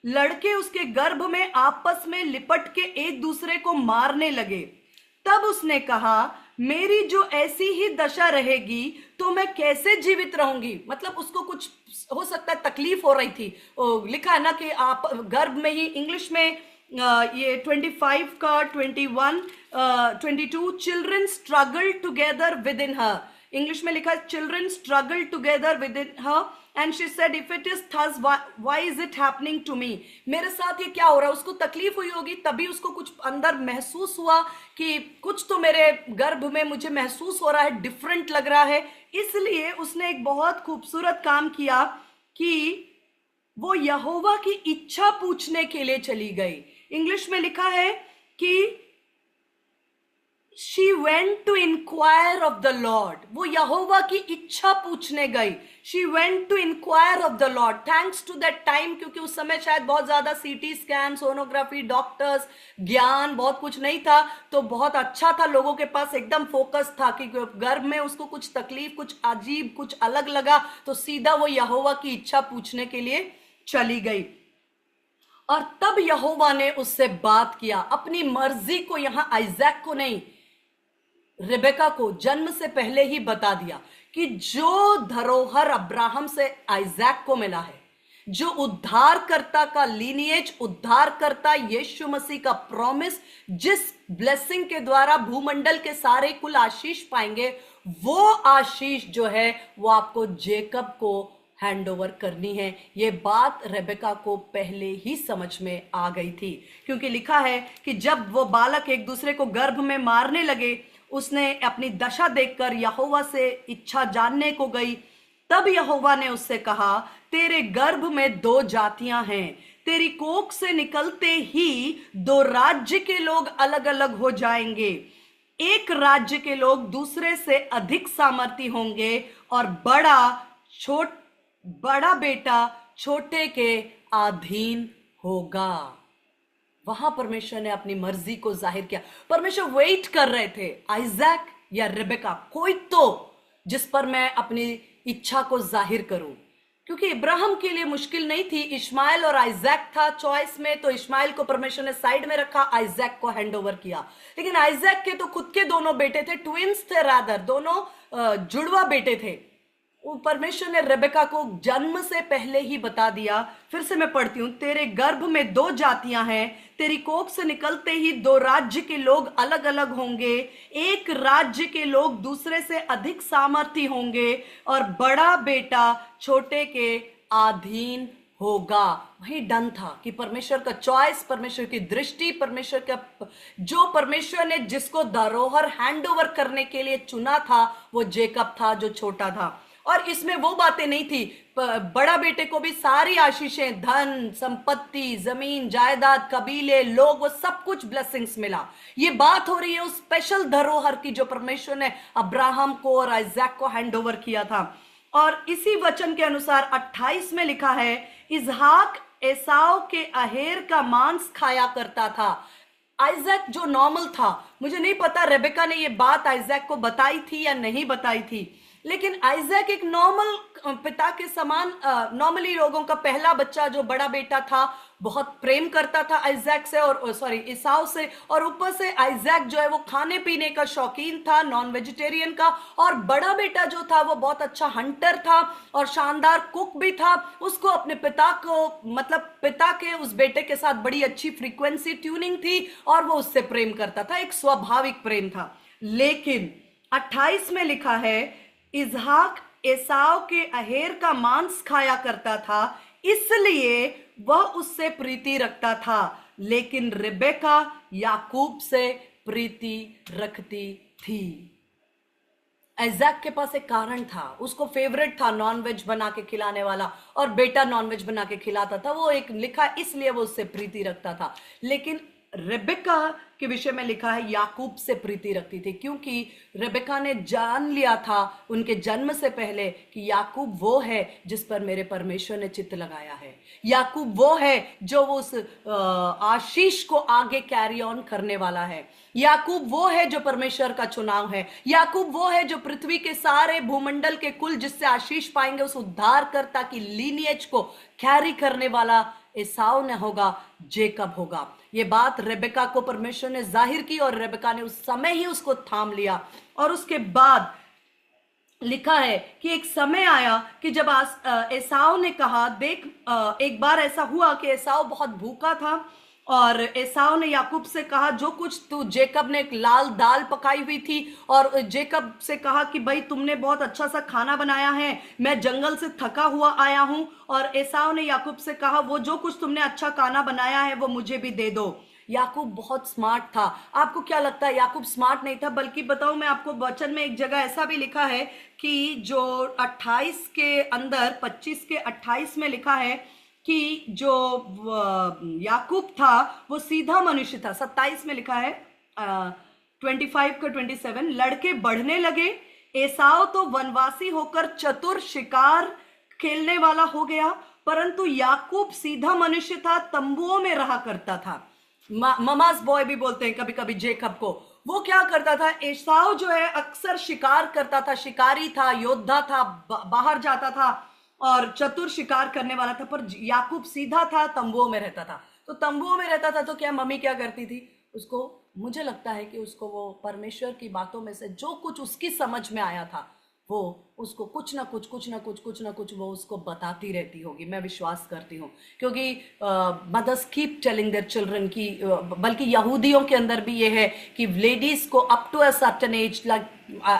लड़के उसके गर्भ में आपस में लिपट के एक दूसरे को मारने लगे। तब उसने कहा, मेरी जो ऐसी ही दशा रहेगी तो मैं कैसे जीवित रहूंगी? मतलब उसको कुछ हो सकता है तकलीफ हो रही थी। लिखा है ना कि आप गर्भ में ही, इंग्लिश में ये 25 का 21 22, children struggle together with in her. English में लिखा है, children struggle together with in her and she said, if it is thus why is it happening to me? मेरे साथ ये क्या हो रहा है? उसको तकलीफ हुई होगी, तभी उसको कुछ अंदर महसूस हुआ कि कुछ तो मेरे गर्भ में मुझे महसूस हो रहा है, डिफरेंट लग रहा है। इसलिए उसने एक बहुत खूबसूरत काम किया कि वो यहोवा की इच्छा पूछने के लिए चली गई। इंग्लिश में लिखा है कि she went to inquire of the Lord. वो यहोवा की इच्छा पूछने गई। She went to inquire of the Lord. Thanks to that time, क्योंकि उस समय शायद बहुत ज्यादा सीटी स्कैन, सोनोग्राफी, डॉक्टर्स, ज्ञान बहुत कुछ नहीं था, तो बहुत अच्छा था, लोगों के पास एकदम फोकस था कि गर्भ में उसको कुछ तकलीफ, कुछ अजीब, कुछ अलग लगा, तो सीधा वो यहोवा की इच्छा पूछने के लिए चली गई। और तब यहोवा ने उससे बात किया, अपनी मर्जी को, यहां आइजैक को नहीं, रिबेका को जन्म से पहले ही बता दिया कि जो धरोहर अब्राहम से आइजैक को मिला है, जो उद्धारकर्ता का लीनिएज, उद्धारकर्ता यीशु मसीह का प्रॉमिस, जिस ब्लेसिंग के द्वारा भूमंडल के सारे कुल आशीष पाएंगे, वो आशीष जो है वो आपको जेकब को हैंड ओवर करनी है। ये बात रेबेका को पहले ही समझ में आ गई थी, क्योंकि लिखा है कि जब वो बालक एक दूसरे को गर्भ में मारने लगे, उसने अपनी दशा देखकर यहोवा से इच्छा जानने को गई। तब यहोवा ने उससे कहा, तेरे गर्भ में 2 जातियां हैं, तेरी कोख से निकलते ही 2 राज्य के लोग अलग अलग हो जाएंगे। एक राज्य के लोग दूसरे से अधिक सामर्थी होंगे और बड़ा बेटा छोटे के अधीन होगा। वहां परमेश्वर ने अपनी मर्जी को जाहिर किया। परमेश्वर वेट कर रहे थे, आइजैक या रिबेका, कोई तो जिस पर मैं अपनी इच्छा को जाहिर करूं, क्योंकि इब्राहिम के लिए मुश्किल नहीं थी। इश्माइल और आइजैक था चॉइस में, तो इश्माइल को परमेश्वर ने साइड में रखा, आइजैक को हैंड ओवर किया। लेकिन आइजैक के तो खुद के दोनों बेटे थे, ट्विंस थे, रादर दोनों जुड़वा बेटे थे। परमेश्वर ने रेबेका को जन्म से पहले ही बता दिया। फिर से मैं पढ़ती हूं, तेरे गर्भ में 2 जातियां हैं, तेरी कोख से निकलते ही 2 राज्य के लोग अलग अलग होंगे, एक राज्य के लोग दूसरे से अधिक सामर्थी होंगे और बड़ा बेटा छोटे के अधीन होगा। वही डन था कि परमेश्वर का चॉइस, परमेश्वर की दृष्टि, परमेश्वर का जो परमेश्वर ने जिसको धरोहर हैंड ओवर करने के लिए चुना था, वो जेकब था जो छोटा था। और इसमें वो बातें नहीं थी, बड़ा बेटे को भी सारी आशीषें, धन संपत्ति, जमीन जायदाद, कबीले, लोग, वो सब कुछ ब्लेसिंग्स मिला। ये बात हो रही है उस स्पेशल धरोहर की जो परमेश्वर ने अब्राहम को और आइजैक को हैंड ओवर किया था। और इसी वचन के अनुसार 28 में लिखा है, इसहाक एसाव के अहेर का मांस खाया करता था। आइजैक जो नॉर्मल था, मुझे नहीं पता रेबेका ने ये बात आइजैक को बताई थी या नहीं बताई थी, लेकिन आइजैक एक नॉर्मल पिता के समान, नॉर्मली लोगों का पहला बच्चा जो बड़ा बेटा था, बहुत प्रेम करता था आइजैक से, और सॉरी ईसाव से, और ऊपर से आइजैक जो है वो खाने पीने का शौकीन था, नॉन वेजिटेरियन का, और बड़ा बेटा जो था वो बहुत अच्छा हंटर था और शानदार कुक भी था। उसको अपने पिता को, मतलब पिता के उस बेटे के साथ बड़ी अच्छी फ्रीक्वेंसी ट्यूनिंग थी और वो उससे प्रेम करता था, एक स्वाभाविक प्रेम था। लेकिन 28 में लिखा है, इसहाक एसाव के अहेर का मांस खाया करता था, इसलिए वह उससे प्रीति रखता था, लेकिन रिबेका याकूब से प्रीति रखती थी। आइजैक के पास एक कारण था, उसको फेवरेट था नॉनवेज बना के खिलाने वाला, और बेटा नॉनवेज बना के खिलाता था, वो एक लिखा इसलिए वो उससे प्रीति रखता था। लेकिन रेबेका के विषय में लिखा है याकूब से प्रीति रखती थी, क्योंकि रेबेका ने जान लिया था उनके जन्म से पहले कि याकूब वो है जिस पर मेरे परमेश्वर ने चित्त लगाया है। याकूब वो है जो उस आशीष को आगे कैरी ऑन करने वाला है। याकूब वो है जो परमेश्वर का चुनाव है। याकूब वो है जो पृथ्वी के सारे भूमंडल के कुल जिससे आशीष पाएंगे उस उद्धारकर्ता की लीनिएज को कैरी करने वाला एसाव न होगा, जेकब होगा। ये बात रेबेका को परमेश्वर ने जाहिर की और रेबेका ने उस समय ही उसको थाम लिया। और उसके बाद लिखा है कि एक समय आया कि जब एसाव ने कहा, देख एक बार ऐसा हुआ कि एसाव बहुत भूखा था और एसाव ने याकूब से कहा, जो कुछ तू, जेकब ने एक लाल दाल पकाई हुई थी और जेकब से कहा कि भाई तुमने बहुत अच्छा सा खाना बनाया है, मैं जंगल से थका हुआ आया हूं। और एसाव ने याकूब से कहा, वो जो कुछ तुमने अच्छा खाना बनाया है वो मुझे भी दे दो। याकूब बहुत स्मार्ट था। आपको क्या लगता है याकूब स्मार्ट नहीं था? बल्कि बताऊं मैं आपको, वचन में एक जगह ऐसा भी लिखा है कि जो 28 के अंदर 25 के 28 में लिखा है कि जो याकूब था वो सीधा मनुष्य था। 27 में लिखा है 25 का 27, लड़के बढ़ने लगे, एसाव तो वनवासी होकर चतुर शिकार खेलने वाला हो गया, परंतु याकूब सीधा मनुष्य था, तंबुओं में रहा करता था। ममास बॉय भी बोलते हैं कभी कभी जेकब को। वो क्या करता था, एसाव जो है अक्सर शिकार करता था, शिकारी था, योद्धा था, बाहर जाता था और चतुर शिकार करने वाला था, पर याकूब सीधा था, तंबुओं में रहता था। तो तंबुओं में रहता था तो क्या मम्मी क्या करती थी उसको, मुझे लगता है कि उसको वो परमेश्वर की बातों में से जो कुछ उसकी समझ में आया था वो उसको कुछ ना कुछ वो उसको बताती रहती होगी, मैं विश्वास करती हूँ। क्योंकि mothers keep telling their children की, बल्कि यहूदियों के अंदर भी ये है कि लेडीज को up to a certain age, like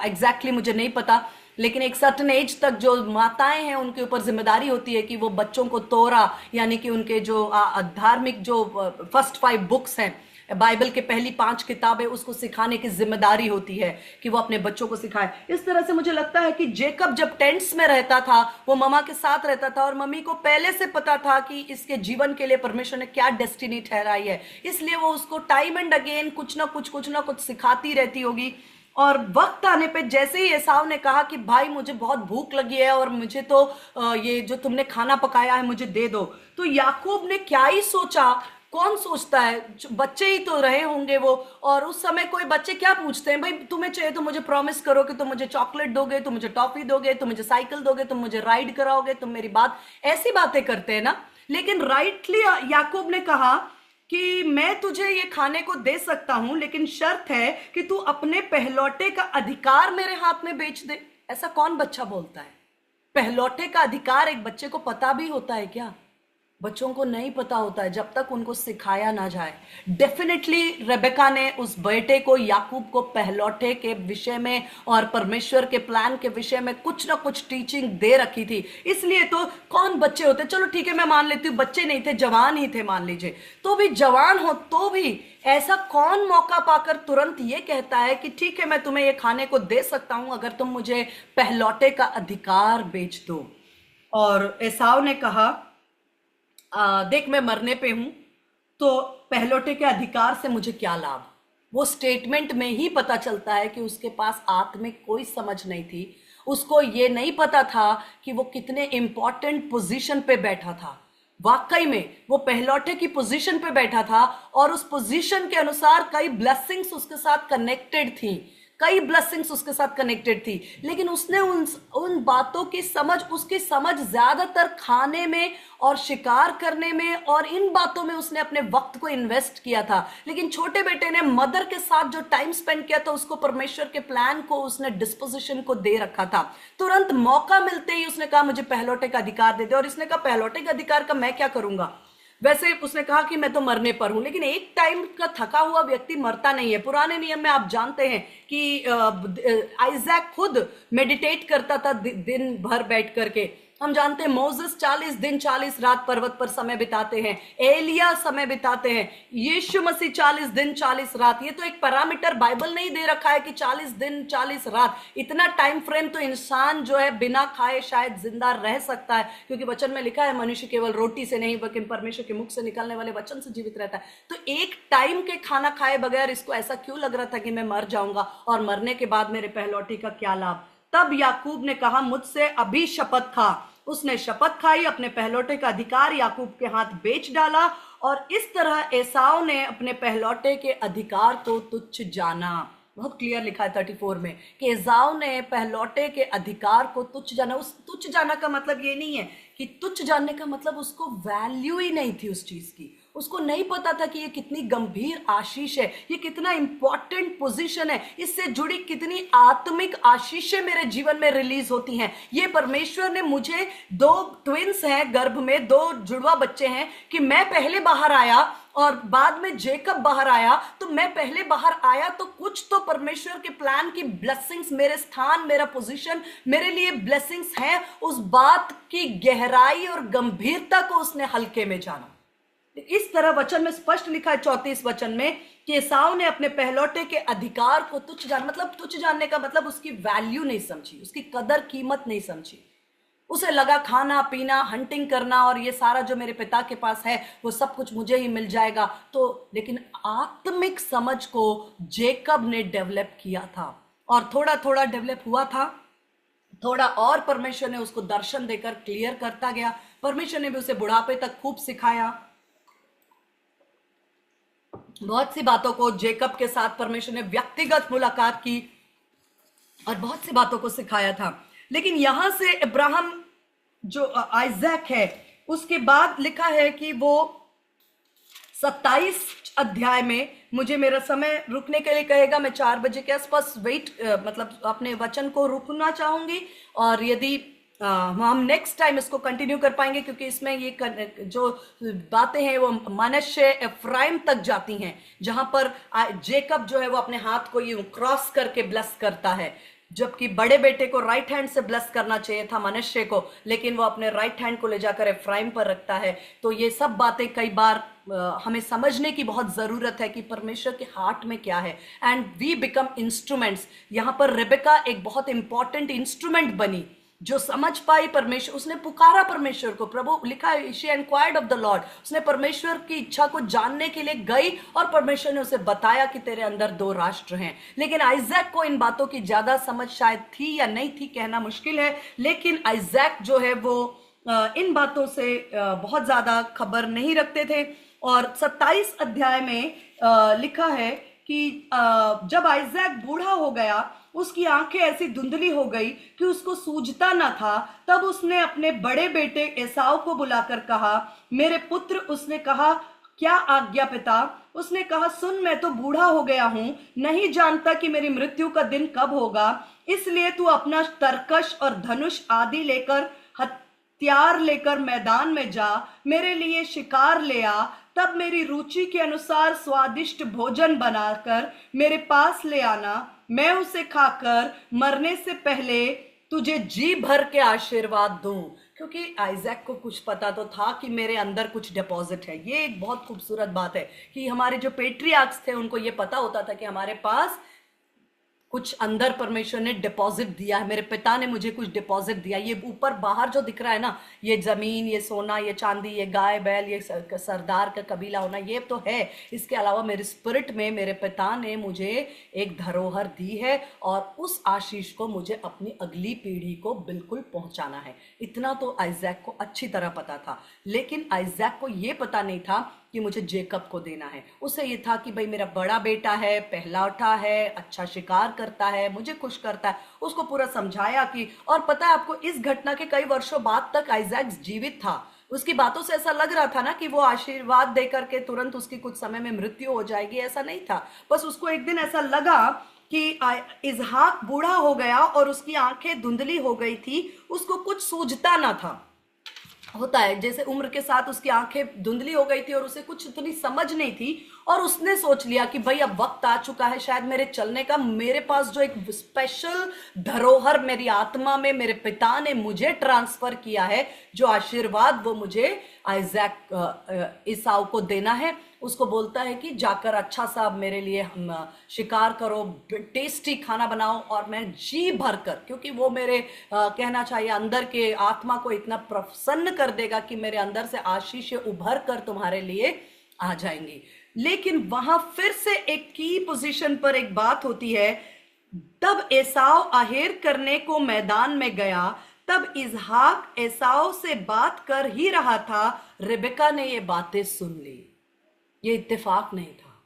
exactly मुझे नहीं पता, लेकिन एक सर्टेन एज तक जो माताएं हैं उनके ऊपर जिम्मेदारी होती है कि वो बच्चों को तोरा, यानी कि उनके जो धार्मिक जो फर्स्ट 5 बुक्स हैं, बाइबल के पहली 5 किताबें, उसको सिखाने की जिम्मेदारी होती है कि वो अपने बच्चों को सिखाए। इस तरह से मुझे लगता है कि जेकब जब टेंट्स में रहता था, वो ममा के साथ रहता था और मम्मी को पहले से पता था कि इसके जीवन के लिए परमेश्वर ने क्या डेस्टिनी ठहराई है, इसलिए वो उसको टाइम एंड अगेन कुछ ना कुछ सिखाती रहती होगी। और वक्त आने पे जैसे ही एसाव ने कहा कि भाई मुझे बहुत भूख लगी है और मुझे तो ये जो तुमने खाना पकाया है मुझे दे दो, तो याकूब ने क्या ही सोचा, कौन सोचता है, बच्चे ही तो रहे होंगे वो। और उस समय कोई बच्चे क्या पूछते हैं, भाई तुम्हें चाहिए तो मुझे प्रॉमिस करो कि तुम मुझे चॉकलेट दोगे, तुम मुझे टॉफी दोगे, तुम मुझे साइकिल दोगे, तुम मुझे राइड कराओगे, तुम मेरी बात, ऐसी बातें करते हैं ना। लेकिन राइटली याकूब ने कहा कि मैं तुझे ये खाने को दे सकता हूं, लेकिन शर्त है कि तू अपने पहलौठे का अधिकार मेरे हाथ में बेच दे। ऐसा कौन बच्चा बोलता है? पहलौठे का अधिकार एक बच्चे को पता भी होता है क्या? बच्चों को नहीं पता होता है जब तक उनको सिखाया ना जाए। डेफिनेटली रेबेका ने उस बेटे को, याकूब को, पहलौठे के विषय में और परमेश्वर के प्लान के विषय में कुछ ना कुछ टीचिंग दे रखी थी। इसलिए तो कौन बच्चे होते, चलो ठीक है मैं मान लेती हूँ बच्चे नहीं थे, जवान ही थे मान लीजिए, तो भी जवान हो तो भी ऐसा कौन मौका पाकर तुरंत ये कहता है कि ठीक है मैं तुम्हें ये खाने को दे सकता हूं अगर तुम मुझे पहलौठे का अधिकार बेच दो। और एसाव ने कहा देख मैं मरने पे हूं तो पहलौठे के अधिकार से मुझे क्या लाभ। वो स्टेटमेंट में ही पता चलता है कि उसके पास आत्मिक कोई समझ नहीं थी। उसको ये नहीं पता था कि वो कितने इंपॉर्टेंट पोजीशन पे बैठा था। वाकई में वो पहलौठे की पोजीशन पे बैठा था और उस पोजीशन के अनुसार कई ब्लेसिंग्स उसके साथ कनेक्टेड थी, कई ब्लेसिंग्स उसके साथ कनेक्टेड थी। लेकिन उसने उन बातों की समझ, उसकी समझ ज्यादातर खाने में और शिकार करने में और इन बातों में उसने अपने वक्त को इन्वेस्ट किया था। लेकिन छोटे बेटे ने मदर के साथ जो टाइम स्पेंड किया था, उसको परमेश्वर के प्लान को उसने डिस्पोजिशन को दे रखा था। तुरंत मौका मिलते ही उसने कहा मुझे पहलौठे का अधिकार दे दे। और इसने कहा पहलौठे के अधिकार का मैं क्या करूंगा। वैसे उसने कहा कि मैं तो मरने पर हूं, लेकिन एक टाइम का थका हुआ व्यक्ति मरता नहीं है। पुराने नियम में आप जानते हैं कि आइजैक खुद मेडिटेट करता था दिन भर बैठ करके। हम जानते हैं मोसेस 40 दिन 40 रात पर्वत पर समय बिताते हैं, एलिया समय बिताते हैं, यीशु मसीह 40 दिन 40 रात। ये तो एक पैरामीटर बाइबल नहीं दे रखा है कि 40 दिन 40 रात, इतना टाइम फ्रेम तो इंसान जो है बिना खाए शायद जिंदा रह सकता है, क्योंकि वचन में लिखा है मनुष्य केवल रोटी से नहीं बल्कि परमेश्वर के मुख से निकलने वाले वचन से जीवित रहता है। तो एक टाइम के खाना खाए बगैर इसको ऐसा क्यों लग रहा था कि मैं मर जाऊंगा और मरने के बाद मेरे पहलौठी का क्या लाभ। तब याकूब ने कहा मुझसे अभी शपथ खा। उसने शपथ खाई, अपने पहलौठे का अधिकार याकूब के हाथ बेच डाला और इस तरह एसाव ने अपने पहलौठे के अधिकार को तुच्छ जाना। बहुत क्लियर लिखा है 34 में कि एसाव ने पहलौठे के अधिकार को तुच्छ जाना। उस तुच्छ जाना का मतलब ये नहीं है कि तुच्छ जानने का मतलब उसको वैल्यू ही नहीं थी उस चीज की। उसको नहीं पता था कि ये कितनी गंभीर आशीष है, ये कितना इंपॉर्टेंट पोजीशन है, इससे जुड़ी कितनी आत्मिक आशीषें मेरे जीवन में रिलीज होती हैं। ये परमेश्वर ने मुझे, 2 ट्विंस हैं गर्भ में, 2 जुड़वा बच्चे हैं, कि मैं पहले बाहर आया और बाद में जेकब बाहर आया। तो मैं पहले बाहर आया तो कुछ तो परमेश्वर के प्लान की ब्लेसिंग्स, मेरे स्थान, मेरा पोजीशन मेरे लिए ब्लेसिंग्स हैं। उस बात की गहराई और गंभीरता को उसने हल्के में जाना। इस तरह वचन में स्पष्ट लिखा है 34 वचन में कि एसाव ने अपने पहलौठे के अधिकार को तुच्छ जाना। मतलब तुच्छ जानने का मतलब उसकी वैल्यू नहीं समझी, उसकी कदर कीमत नहीं समझी। उसे लगा खाना पीना, हंटिंग करना और ये सारा जो मेरे पिता के पास है वो सब कुछ मुझे ही मिल जाएगा। तो लेकिन आत्मिक समझ को जेकब ने डेवलप किया था और थोड़ा थोड़ा डेवलप हुआ था, थोड़ा और परमेश्वर ने उसको दर्शन देकर क्लियर करता गया। परमेश्वर ने भी उसे बुढ़ापे तक खूब सिखाया। बहुत सी बातों को जेकब के साथ परमेश्वर ने व्यक्तिगत मुलाकात की और बहुत सी बातों को सिखाया था। लेकिन यहां से अब्राहम जो आइजैक है, उसके बाद लिखा है कि वो 27 अध्याय में, मुझे मेरा समय रुकने के लिए कहेगा, मैं 4 बजे के आसपास मतलब अपने वचन को रुकना चाहूंगी और यदि हम नेक्स्ट टाइम इसको कंटिन्यू कर पाएंगे, क्योंकि इसमें ये जो बातें हैं वो मनश्शे एफ्राइम तक जाती हैं, जहां पर जेकब जो है वो अपने हाथ को ये क्रॉस करके ब्लेस करता है, जबकि बड़े बेटे को राइट हैंड से ब्लेस करना चाहिए था मनश्शे को, लेकिन वो अपने राइट हैंड को ले जाकर एफ्राइम पर रखता है। तो ये सब बातें कई बार हमें समझने की बहुत जरूरत है कि परमेश्वर के हार्ट में क्या है, एंड वी बिकम इंस्ट्रूमेंट्स। यहाँ पर रेबेका एक बहुत इंपॉर्टेंट इंस्ट्रूमेंट बनी जो समझ पाई परमेश्वर। उसने पुकारा परमेश्वर को, प्रभु लिखा है शी एनक्वायर्ड ऑफ द लॉर्ड, उसने परमेश्वर की इच्छा को जानने के लिए गई और परमेश्वर ने उसे बताया कि तेरे अंदर 2 राष्ट्र हैं। लेकिन आइजैक को इन बातों की ज्यादा समझ शायद थी या नहीं थी कहना मुश्किल है, लेकिन आइजैक जो है वो इन बातों से बहुत ज्यादा खबर नहीं रखते थे। और 27 अध्याय में लिखा है कि जब आइजैक बूढ़ा हो गया, उसकी आंखें ऐसी धुंधली हो गई कि उसको सूझता न था, तब उसने अपने बड़े बेटे एसाव को बुलाकर कहा, मेरे पुत्र। उसने कहा, क्या आज्ञा पिता? उसने कहा, सुन, मैं तो बूढ़ा हो गया हूं, नहीं जानता कि मेरी मृत्यु का दिन कब होगा, इसलिए तू अपना तरकश और धनुष आदि लेकर त्यार लेकर मैदान में जा, मेरे लिए शिकार ले आ, तब मेरी रुचि के अनुसार स्वादिष्ट भोजन बनाकर मेरे पास ले आना, मैं उसे खाकर मरने से पहले तुझे जी भर के आशीर्वाद दूं। क्योंकि आइजैक को कुछ पता तो था कि मेरे अंदर कुछ डिपॉजिट है। ये एक बहुत खूबसूरत बात है कि हमारे जो पेट्रियार्क्स थे उनको ये पता होता था कि हमारे पास कुछ अंदर परमेश्वर ने डिपॉजिट दिया है, मेरे पिता ने मुझे कुछ डिपॉजिट दिया। ये ऊपर बाहर जो दिख रहा है ना, ये जमीन, ये सोना, ये चांदी, ये गाय बैल, ये सरदार का कबीला होना, ये तो है। इसके अलावा मेरे स्पिरिट में मेरे पिता ने मुझे एक धरोहर दी है और उस आशीष को मुझे अपनी अगली पीढ़ी को बिल्कुल पहुंचाना है। इतना तो आइजैक को अच्छी तरह पता था, लेकिन आइजैक को ये पता नहीं था कि मुझे जेकब को देना है। उसे ये था कि भाई मेरा बड़ा बेटा है, पहलौठा है, अच्छा शिकार करता है, मुझे खुश करता है। उसको पूरा समझाया कि, और पता है आपको, इस घटना के कई वर्षों बाद तक आइजैक जीवित था। उसकी बातों से ऐसा लग रहा था ना कि वो आशीर्वाद दे करके तुरंत उसकी कुछ समय में मृत्यु हो जाएगी, ऐसा नहीं था। बस उसको एक दिन ऐसा लगा कि इसहाक बूढ़ा हो गया और उसकी आंखें धुंधली हो गई थी, उसको कुछ सूझता ना था। होता है जैसे उम्र के साथ उसकी आंखें धुंधली हो गई थी और उसे कुछ इतनी समझ नहीं थी, और उसने सोच लिया कि भाई अब वक्त आ चुका है शायद मेरे चलने का। मेरे पास जो एक स्पेशल धरोहर मेरी आत्मा में मेरे पिता ने मुझे ट्रांसफर किया है, जो आशीर्वाद, वो मुझे आइजैक ईसाऊ को देना है। उसको बोलता है कि जाकर अच्छा सा मेरे लिए शिकार करो, टेस्टी खाना बनाओ, और मैं जी भर कर, क्योंकि वो मेरे कहना चाहिए अंदर के आत्मा को इतना प्रसन्न कर देगा कि मेरे अंदर से आशीष उभर कर तुम्हारे लिए आ जाएंगी। लेकिन वहां फिर से एक की पोजीशन पर एक बात होती है। तब एसाव आहेर करने को मैदान में गया, तब इसहाक एसाव से बात कर ही रहा था, रिबेका ने ये बातें सुन ली। ये इत्तेफाक नहीं था,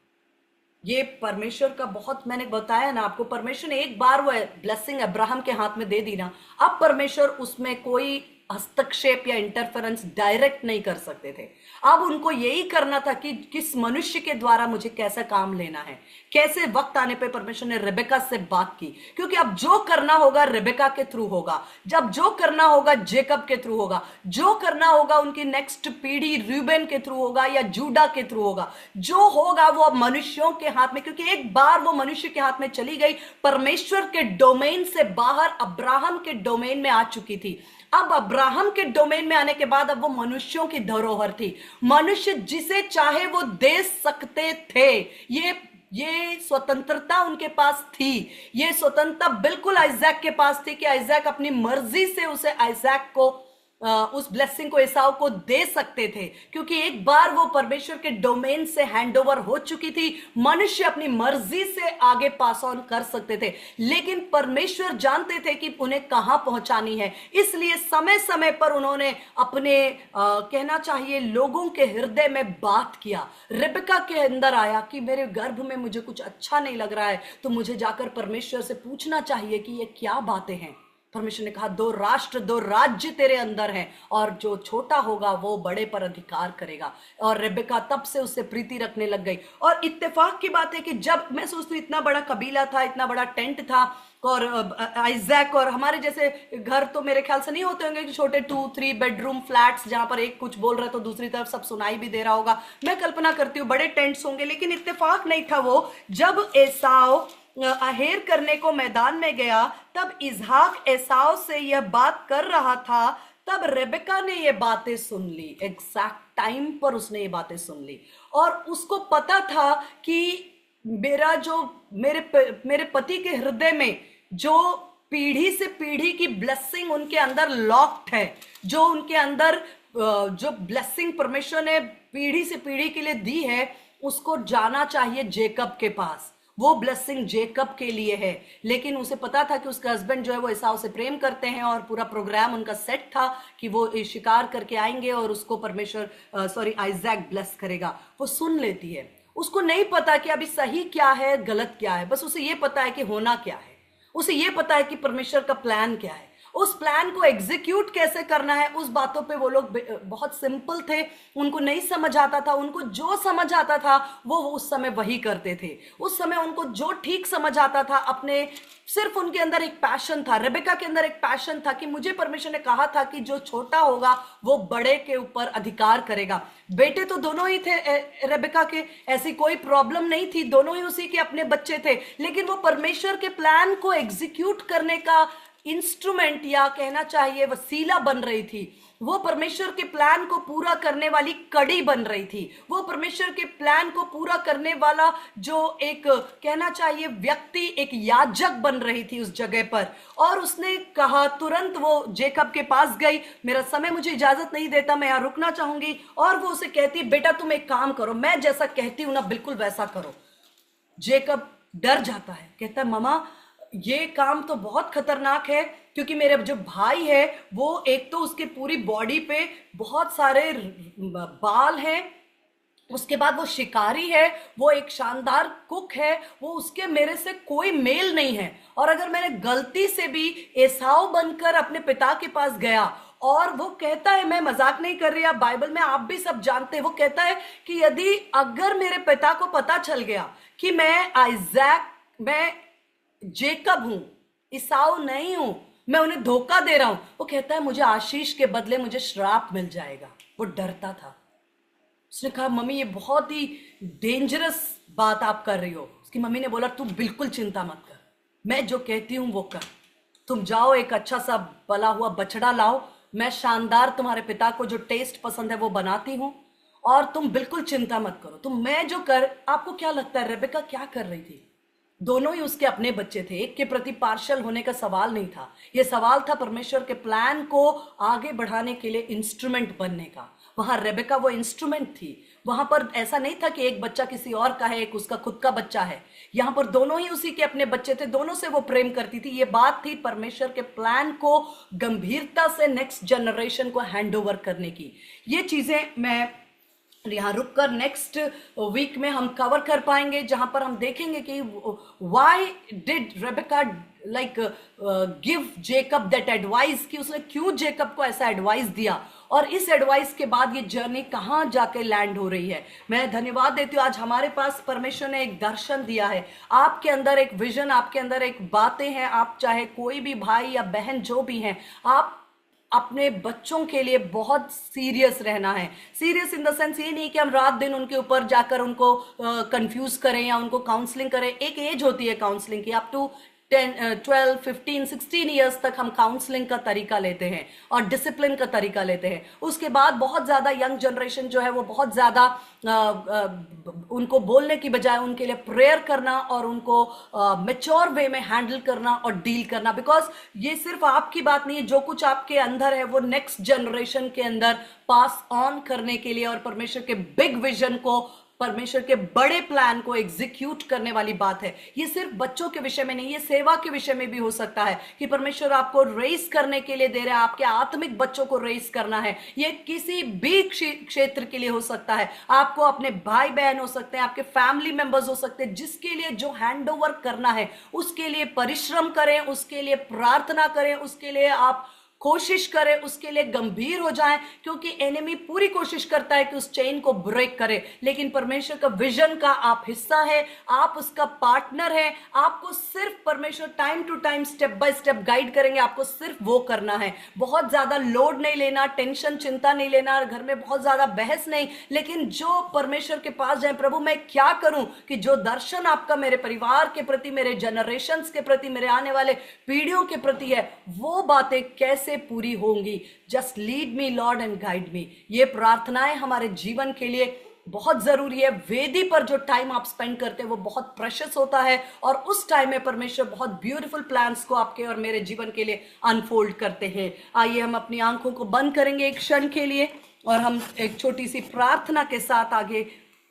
ये परमेश्वर का बहुत, मैंने बताया ना आपको, परमेश्वर ने एक बार वो ब्लेसिंग अब्राहम के हाथ में दे दी ना, अब परमेश्वर उसमें कोई हस्तक्षेप या इंटरफेरेंस डायरेक्ट नहीं कर सकते थे। अब उनको यही करना था कि किस मनुष्य के द्वारा मुझे कैसा काम लेना है। कैसे वक्त आने पे परमेश्वर ने रेबेका से बात की, क्योंकि अब जो करना होगा रेबेका के थ्रू होगा, जब जो करना होगा जेकब के थ्रू होगा, जो करना होगा उनकी नेक्स्ट पीढ़ी रूबेन के थ्रू होगा या जूडा के थ्रू होगा, जो होगा वो अब मनुष्यों के हाथ में, क्योंकि एक बार वो मनुष्य के हाथ में चली गई, परमेश्वर के डोमेन से बाहर अब्राहम के डोमेन में आ चुकी थी। अब अब्राहम के डोमेन में आने के बाद अब वो मनुष्यों की धरोहर थी। मनुष्य जिसे चाहे वो दे सकते थे, ये स्वतंत्रता उनके पास थी। ये स्वतंत्रता बिल्कुल आइजैक के पास थी कि आइजैक अपनी मर्जी से उसे आइजैक को उस ब्लेसिंग को एसाव को दे सकते थे, क्योंकि एक बार वो परमेश्वर के डोमेन से हैंडओवर हो चुकी थी। मनुष्य अपनी मर्जी से आगे पास ऑन कर सकते थे, लेकिन परमेश्वर जानते थे कि उन्हें कहां पहुंचानी है। इसलिए समय समय पर उन्होंने अपने कहना चाहिए लोगों के हृदय में बात किया। रिबका के अंदर आया कि मेरे गर्भ में मुझे कुछ अच्छा नहीं लग रहा है, तो मुझे जाकर परमेश्वर से पूछना चाहिए कि ये क्या बातें हैं। परमेश्वर ने कहा, 2 राष्ट्र 2 राज्य तेरे अंदर हैं, और जो छोटा होगा वो बड़े पर अधिकार करेगा। और रेबेका तब से उससे प्रीति रखने लग गई। और इत्तेफाक की बात है कि जब मैं सोचती हूँ इतना बड़ा कबीला था, इतना बड़ा टेंट था, और आइजैक और हमारे जैसे घर तो मेरे ख्याल से नहीं होते होंगे कि छोटे 2-3 बेडरूम फ्लैट्स जहां पर एक कुछ बोल रहा है तो दूसरी तरफ सब सुनाई भी दे रहा होगा। मैं कल्पना करती हूँ बड़े टेंट्स होंगे, लेकिन इत्तेफाक नहीं था वो। जब एसाव आहेर करने को मैदान में गया, तब इसहाक एसाव से यह बात कर रहा था, तब रेबेका ने ये बातें सुन ली। एग्जैक्ट टाइम पर उसने ये बातें सुन ली, और उसको पता था कि मेरे पति के हृदय में जो पीढ़ी से पीढ़ी की ब्लेसिंग उनके अंदर लॉक्ड है, जो उनके अंदर जो ब्लेसिंग परमेश्वर ने पीढ़ी से पीढ़ी के लिए दी है, उसको जाना चाहिए जेकब के पास। वो ब्लेसिंग जेकब के लिए है। लेकिन उसे पता था कि उसका हस्बैंड जो है वो एसाव से प्रेम करते हैं, और पूरा प्रोग्राम उनका सेट था कि वो शिकार करके आएंगे और उसको परमेश्वर आइजैक ब्लेस करेगा। वो सुन लेती है, उसको नहीं पता कि अभी सही क्या है गलत क्या है, बस उसे ये पता है कि होना क्या है, उसे ये पता है कि परमेश्वर का प्लान क्या है। उस प्लान को एग्जीक्यूट कैसे करना है उस बातों पे वो लोग बहुत सिंपल थे, उनको नहीं समझ आता था, उनको जो समझ आता था वो उस समय वही करते थे। उस समय उनको जो ठीक समझ आता था, अपने सिर्फ उनके अंदर एक पैशन था, रेबेका के अंदर एक पैशन था कि मुझे परमेश्वर ने कहा था कि जो छोटा होगा वो बड़े के ऊपर अधिकार करेगा। बेटे तो दोनों ही थे रेबेका के, ऐसी कोई प्रॉब्लम नहीं थी, दोनों ही उसी के अपने बच्चे थे, लेकिन वो परमेश्वर के प्लान को एग्जीक्यूट करने का इंस्ट्रूमेंट या कहना चाहिए वसीला बन रही थी। वो परमेश्वर के प्लान को पूरा करने वाली कड़ी बन रही थी, वो परमेश्वर के प्लान को पूरा करने वाला जो एक कहना चाहिए व्यक्ति, एक याजक बन रही थी उस जगह पर। और उसने कहा, तुरंत वो जेकब के पास गई, मेरा समय मुझे इजाजत नहीं देता, मैं यहां रुकना चाहूंगी। और वो उसे कहती, बेटा तुम एक काम करो, मैं जैसा कहती हूं ना बिल्कुल वैसा करो। जेकब डर जाता है, कहता है मामा ये काम तो बहुत खतरनाक है, क्योंकि मेरे जो भाई है वो एक तो उसके पूरी बॉडी पे बहुत सारे बाल हैं, उसके बाद वो शिकारी है, वो एक शानदार कुक है, वो उसके मेरे से कोई मेल नहीं है। और अगर मैंने गलती से भी एसाव बनकर अपने पिता के पास गया, और वो कहता है, मैं मजाक नहीं कर रही, आप बाइबल में आप भी सब जानते हैं, वो कहता है कि यदि अगर मेरे पिता को पता चल गया कि मैं जेकब हूं, ईसाऊ नहीं हूं, मैं उन्हें धोखा दे रहा हूं, वो कहता है मुझे आशीष के बदले मुझे श्राप मिल जाएगा। वो डरता था। उसने कहा मम्मी ये बहुत ही डेंजरस बात आप कर रही हो। उसकी मम्मी ने बोला तू बिल्कुल चिंता मत कर, मैं जो कहती हूं वो कर, तुम जाओ एक अच्छा सा पला हुआ बछड़ा लाओ, मैं शानदार तुम्हारे पिता को जो टेस्ट पसंद है वो बनाती हूं, और तुम बिल्कुल चिंता मत करो, तुम मैं जो कर। आपको क्या लगता है रेबेका क्या कर रही थी? दोनों ही उसके अपने बच्चे थे, एक के प्रति पार्शल होने का सवाल नहीं था, यह सवाल था परमेश्वर के प्लान को आगे बढ़ाने के लिए इंस्ट्रूमेंट बनने का। वहां रेबेका वो इंस्ट्रूमेंट थी, वहां पर ऐसा नहीं था कि एक बच्चा किसी और का है, एक उसका खुद का बच्चा है, यहां पर दोनों ही उसी के अपने बच्चे थे, दोनों से वो प्रेम करती थी। ये बात थी परमेश्वर के प्लान को गंभीरता से नेक्स्ट जनरेशन को हैंड ओवर करने की। ये चीजें मैं यहाँ रुककर नेक्स्ट वीक में हम कवर कर पाएंगे, जहां पर हम देखेंगे कि why did Rebecca like give Jacob that advice, कि उसने क्यों जेकब को ऐसा एडवाइस दिया, और इस एडवाइस के बाद ये जर्नी कहां जाके लैंड हो रही है। मैं धन्यवाद देती हूँ, आज हमारे पास परमेश्वर ने एक दर्शन दिया है, आपके अंदर एक विजन, आपके अंदर एक बातें हैं। आप चाहे कोई भी भाई या बहन जो भी हैं, आप अपने बच्चों के लिए बहुत सीरियस रहना है। सीरियस इन द सेंस ये नहीं कि हम रात दिन उनके ऊपर जाकर उनको कंफ्यूज करें या उनको काउंसलिंग करें। एक एज होती है काउंसलिंग की, अप टू 12, 15, 16 ईयर्स तक हम काउंसलिंग का तरीका लेते हैं और डिसिप्लिन का तरीका लेते हैं। उसके बाद बहुत ज्यादा यंग जनरेशन जो है वो बहुत ज्यादा उनको बोलने की बजाय उनके लिए प्रेयर करना और उनको मैच्योर वे में हैंडल करना और डील करना, बिकॉज ये सिर्फ आपकी बात नहीं है, जो कुछ आपके अंदर है वो नेक्स्ट जनरेशन के अंदर पास ऑन करने के लिए और परमेश्वर के बिग विजन को, परमेश्वर के बड़े प्लान को एग्जीक्यूट करने वाली बात है। ये सिर्फ बच्चों के विषय में नहीं, ये सेवा के विषय में भी हो सकता है कि परमेश्वर आपको रेस करने के लिए दे रहा है, आपके आत्मिक बच्चों को रेस करना है। ये किसी भी क्षेत्र के लिए हो सकता है, आपको अपने भाई बहन हो सकते हैं, आपके फैमिली मेंबर्स हो सकते हैं, जिसके लिए जो हैंड ओवर करना है उसके लिए परिश्रम करें, उसके लिए प्रार्थना करें, उसके लिए आप कोशिश करें, उसके लिए गंभीर हो जाएं, क्योंकि एनिमी पूरी कोशिश करता है कि उस चेन को ब्रेक करे, लेकिन परमेश्वर का विजन का आप हिस्सा है, आप उसका पार्टनर है। आपको सिर्फ परमेश्वर time to time step by step guide करेंगे, आपको सिर्फ वो करना है। बहुत ज्यादा लोड नहीं लेना, टेंशन चिंता नहीं लेना, घर में बहुत ज्यादा बहस नहीं, लेकिन जो परमेश्वर के पास जाए, प्रभु मैं क्या करूं कि जो दर्शन आपका मेरे परिवार के प्रति, मेरे जनरेशंस के प्रति, मेरे आने वाले पीढ़ियों के प्रति है, वो बातें कैसे पूरी होंगी। Just lead me Lord and guide me. ये प्रार्थनाएं हमारे जीवन के लिए बहुत जरूरी है। वेदी पर जो टाइम आप स्पेंड करते हैं वो बहुत प्रेशियस होता है, और उस टाइम में परमेश्वर बहुत ब्यूटीफुल प्लान्स को आपके और मेरे जीवन के लिए अनफोल्ड करते हैं। आइए हम अपनी आंखों को बंद करेंगे एक क्षण के लिए और हम एक छोटी सी प्रार्थना के साथ आगे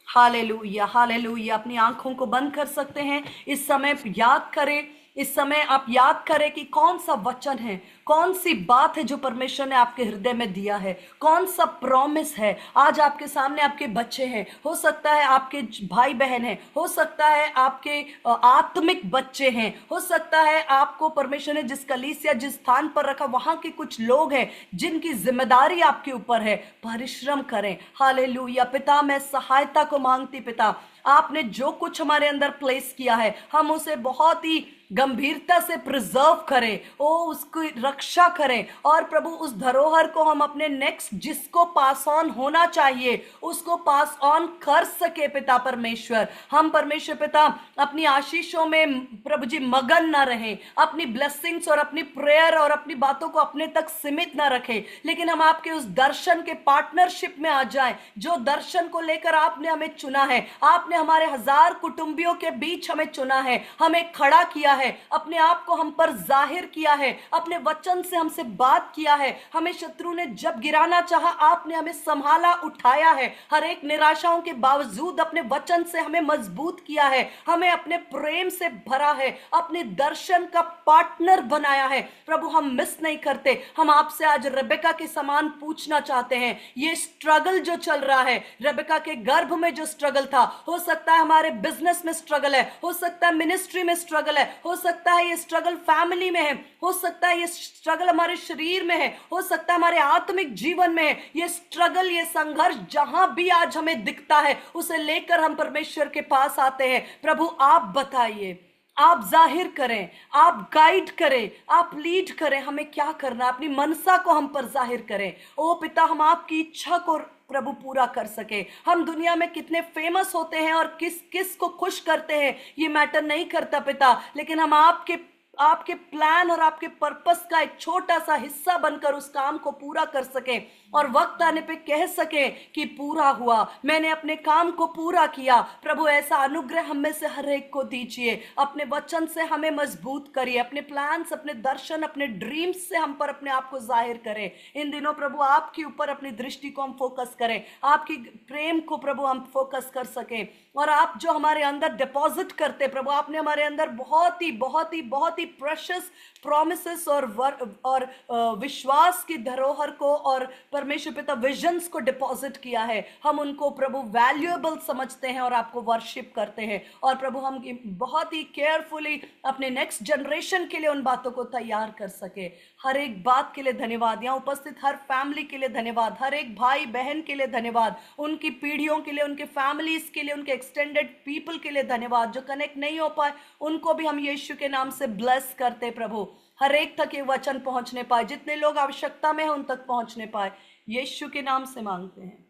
हालेलुया हालेलुया अपनी आंखों को बंद कर सकते हैं। इस समय याद करें इस समय आप याद करें कि कौन सा वचन है, कौन सी बात है जो परमेश्वर ने आपके हृदय में दिया है, कौन सा प्रॉमिस है। आज आपके सामने आपके बच्चे हैं, हो सकता है आपके भाई बहन हैं, हो सकता है आपके आत्मिक बच्चे हैं, हो सकता है आपको परमेश्वर ने जिस कलीसिया जिस स्थान पर रखा वहां के कुछ लोग हैं जिनकी जिम्मेदारी आपके ऊपर है। परिश्रम करें। हालेलुया। पिता, मैं सहायता को मांगती पिता, आपने जो कुछ हमारे अंदर प्लेस किया है हम उसे बहुत ही गंभीरता से प्रिजर्व करें, ओ उसकी रक्षा करें, और प्रभु उस धरोहर को हम अपने नेक्स्ट जिसको पास ऑन होना चाहिए उसको पास ऑन कर सके। पिता परमेश्वर, हम परमेश्वर पिता अपनी आशीषों में प्रभु जी मगन ना रहें, अपनी ब्लेसिंग्स और अपनी प्रेयर और अपनी बातों को अपने तक सीमित ना रखें, लेकिन हम आपके उस दर्शन के पार्टनरशिप में आ जाएं जो दर्शन को लेकर आपने हमें चुना है। आपने हमारे 1000 कुटुंबियों के बीच हमें चुना है, हमें खड़ा किया है, अपने आप को हम पर जाहिर किया है, अपने वचन से हमसे बात किया है। हमें शत्रु ने जब गिराना चाहा आपने हमें संभाला, उठाया है। हर एक निराशाओं के बावजूद अपने वचन से हमें मजबूत किया है, हमें अपने प्रेम से भरा है, अपने दर्शन का पार्टनर बनाया है। प्रभु, हम मिस नहीं करते। हम आपसे आज रेबेका के समान पूछना चाहते हैं, ये स्ट्रगल जो चल रहा है, रेबेका के गर्भ में जो स्ट्रगल था, हो सकता है हमारे बिजनेस में स्ट्रगल है, हो सकता है मिनिस्ट्री में स्ट्रगल है, हो सकता है ये स्ट्रगल फैमिली में है, हो सकता है ये स्ट्रगल हमारे शरीर में है, हो सकता है हमारे आत्मिक जीवन में है। ये स्ट्रगल, ये संघर्ष जहां भी आज हमें दिखता है उसे लेकर हम परमेश्वर के पास आते हैं। प्रभु, आप बताइए, आप जाहिर करें, आप गाइड करें, आप लीड करें, हमें क्या करना, अपनी मनसा को हम पर जाहिर करें। ओ पिता, हम आपकी इच्छा को प्रभु पूरा कर सके। हम दुनिया में कितने फेमस होते हैं और किस किस को खुश करते हैं ये मैटर नहीं करता पिता, लेकिन हम आपके प्लान और आपके पर्पस का एक छोटा सा हिस्सा बनकर उस काम को पूरा कर सके और वक्त आने पे कह सके कि पूरा हुआ, मैंने अपने काम को पूरा किया। प्रभु, ऐसा अनुग्रह हम में से हर एक को दीजिए। अपने वचन से हमें मजबूत करिए, अपने प्लान्स, अपने दर्शन, अपने ड्रीम्स से हम पर अपने आप को जाहिर करें। इन दिनों प्रभु आपके ऊपर अपनी दृष्टि को हम फोकस करें, आपकी प्रेम को प्रभु हम फोकस कर सकें, और आप जो हमारे अंदर डिपॉजिट करते प्रभु, आपने हमारे अंदर बहुत ही बहुत ही बहुत ही प्रेशियस प्रॉमिसेस और विश्वास की धरोहर को और परमेश्वर पिता विजन्स को डिपॉजिट किया है। हम उनको प्रभु वैल्यूएबल समझते हैं और आपको वर्शिप करते हैं, और प्रभु हम बहुत ही केयरफुली अपने नेक्स्ट जनरेशन के लिए उन बातों को तैयार कर सके। हर एक बात के लिए धन्यवाद, यहाँ उपस्थित हर फैमिली के लिए धन्यवाद, हर एक भाई बहन के लिए धन्यवाद, उनकी पीढ़ियों के लिए, उनके फैमिलीज के लिए, उनके एक्सटेंडेड पीपल के लिए धन्यवाद। जो कनेक्ट नहीं हो पाए उनको भी हम यीशु के नाम से ब्लेस करते प्रभु, हर एक तक ये वचन पहुंचने पाए, जितने लोग आवश्यकता में हैं उन तक पहुंचने पाए, यीशु के नाम से मांगते हैं।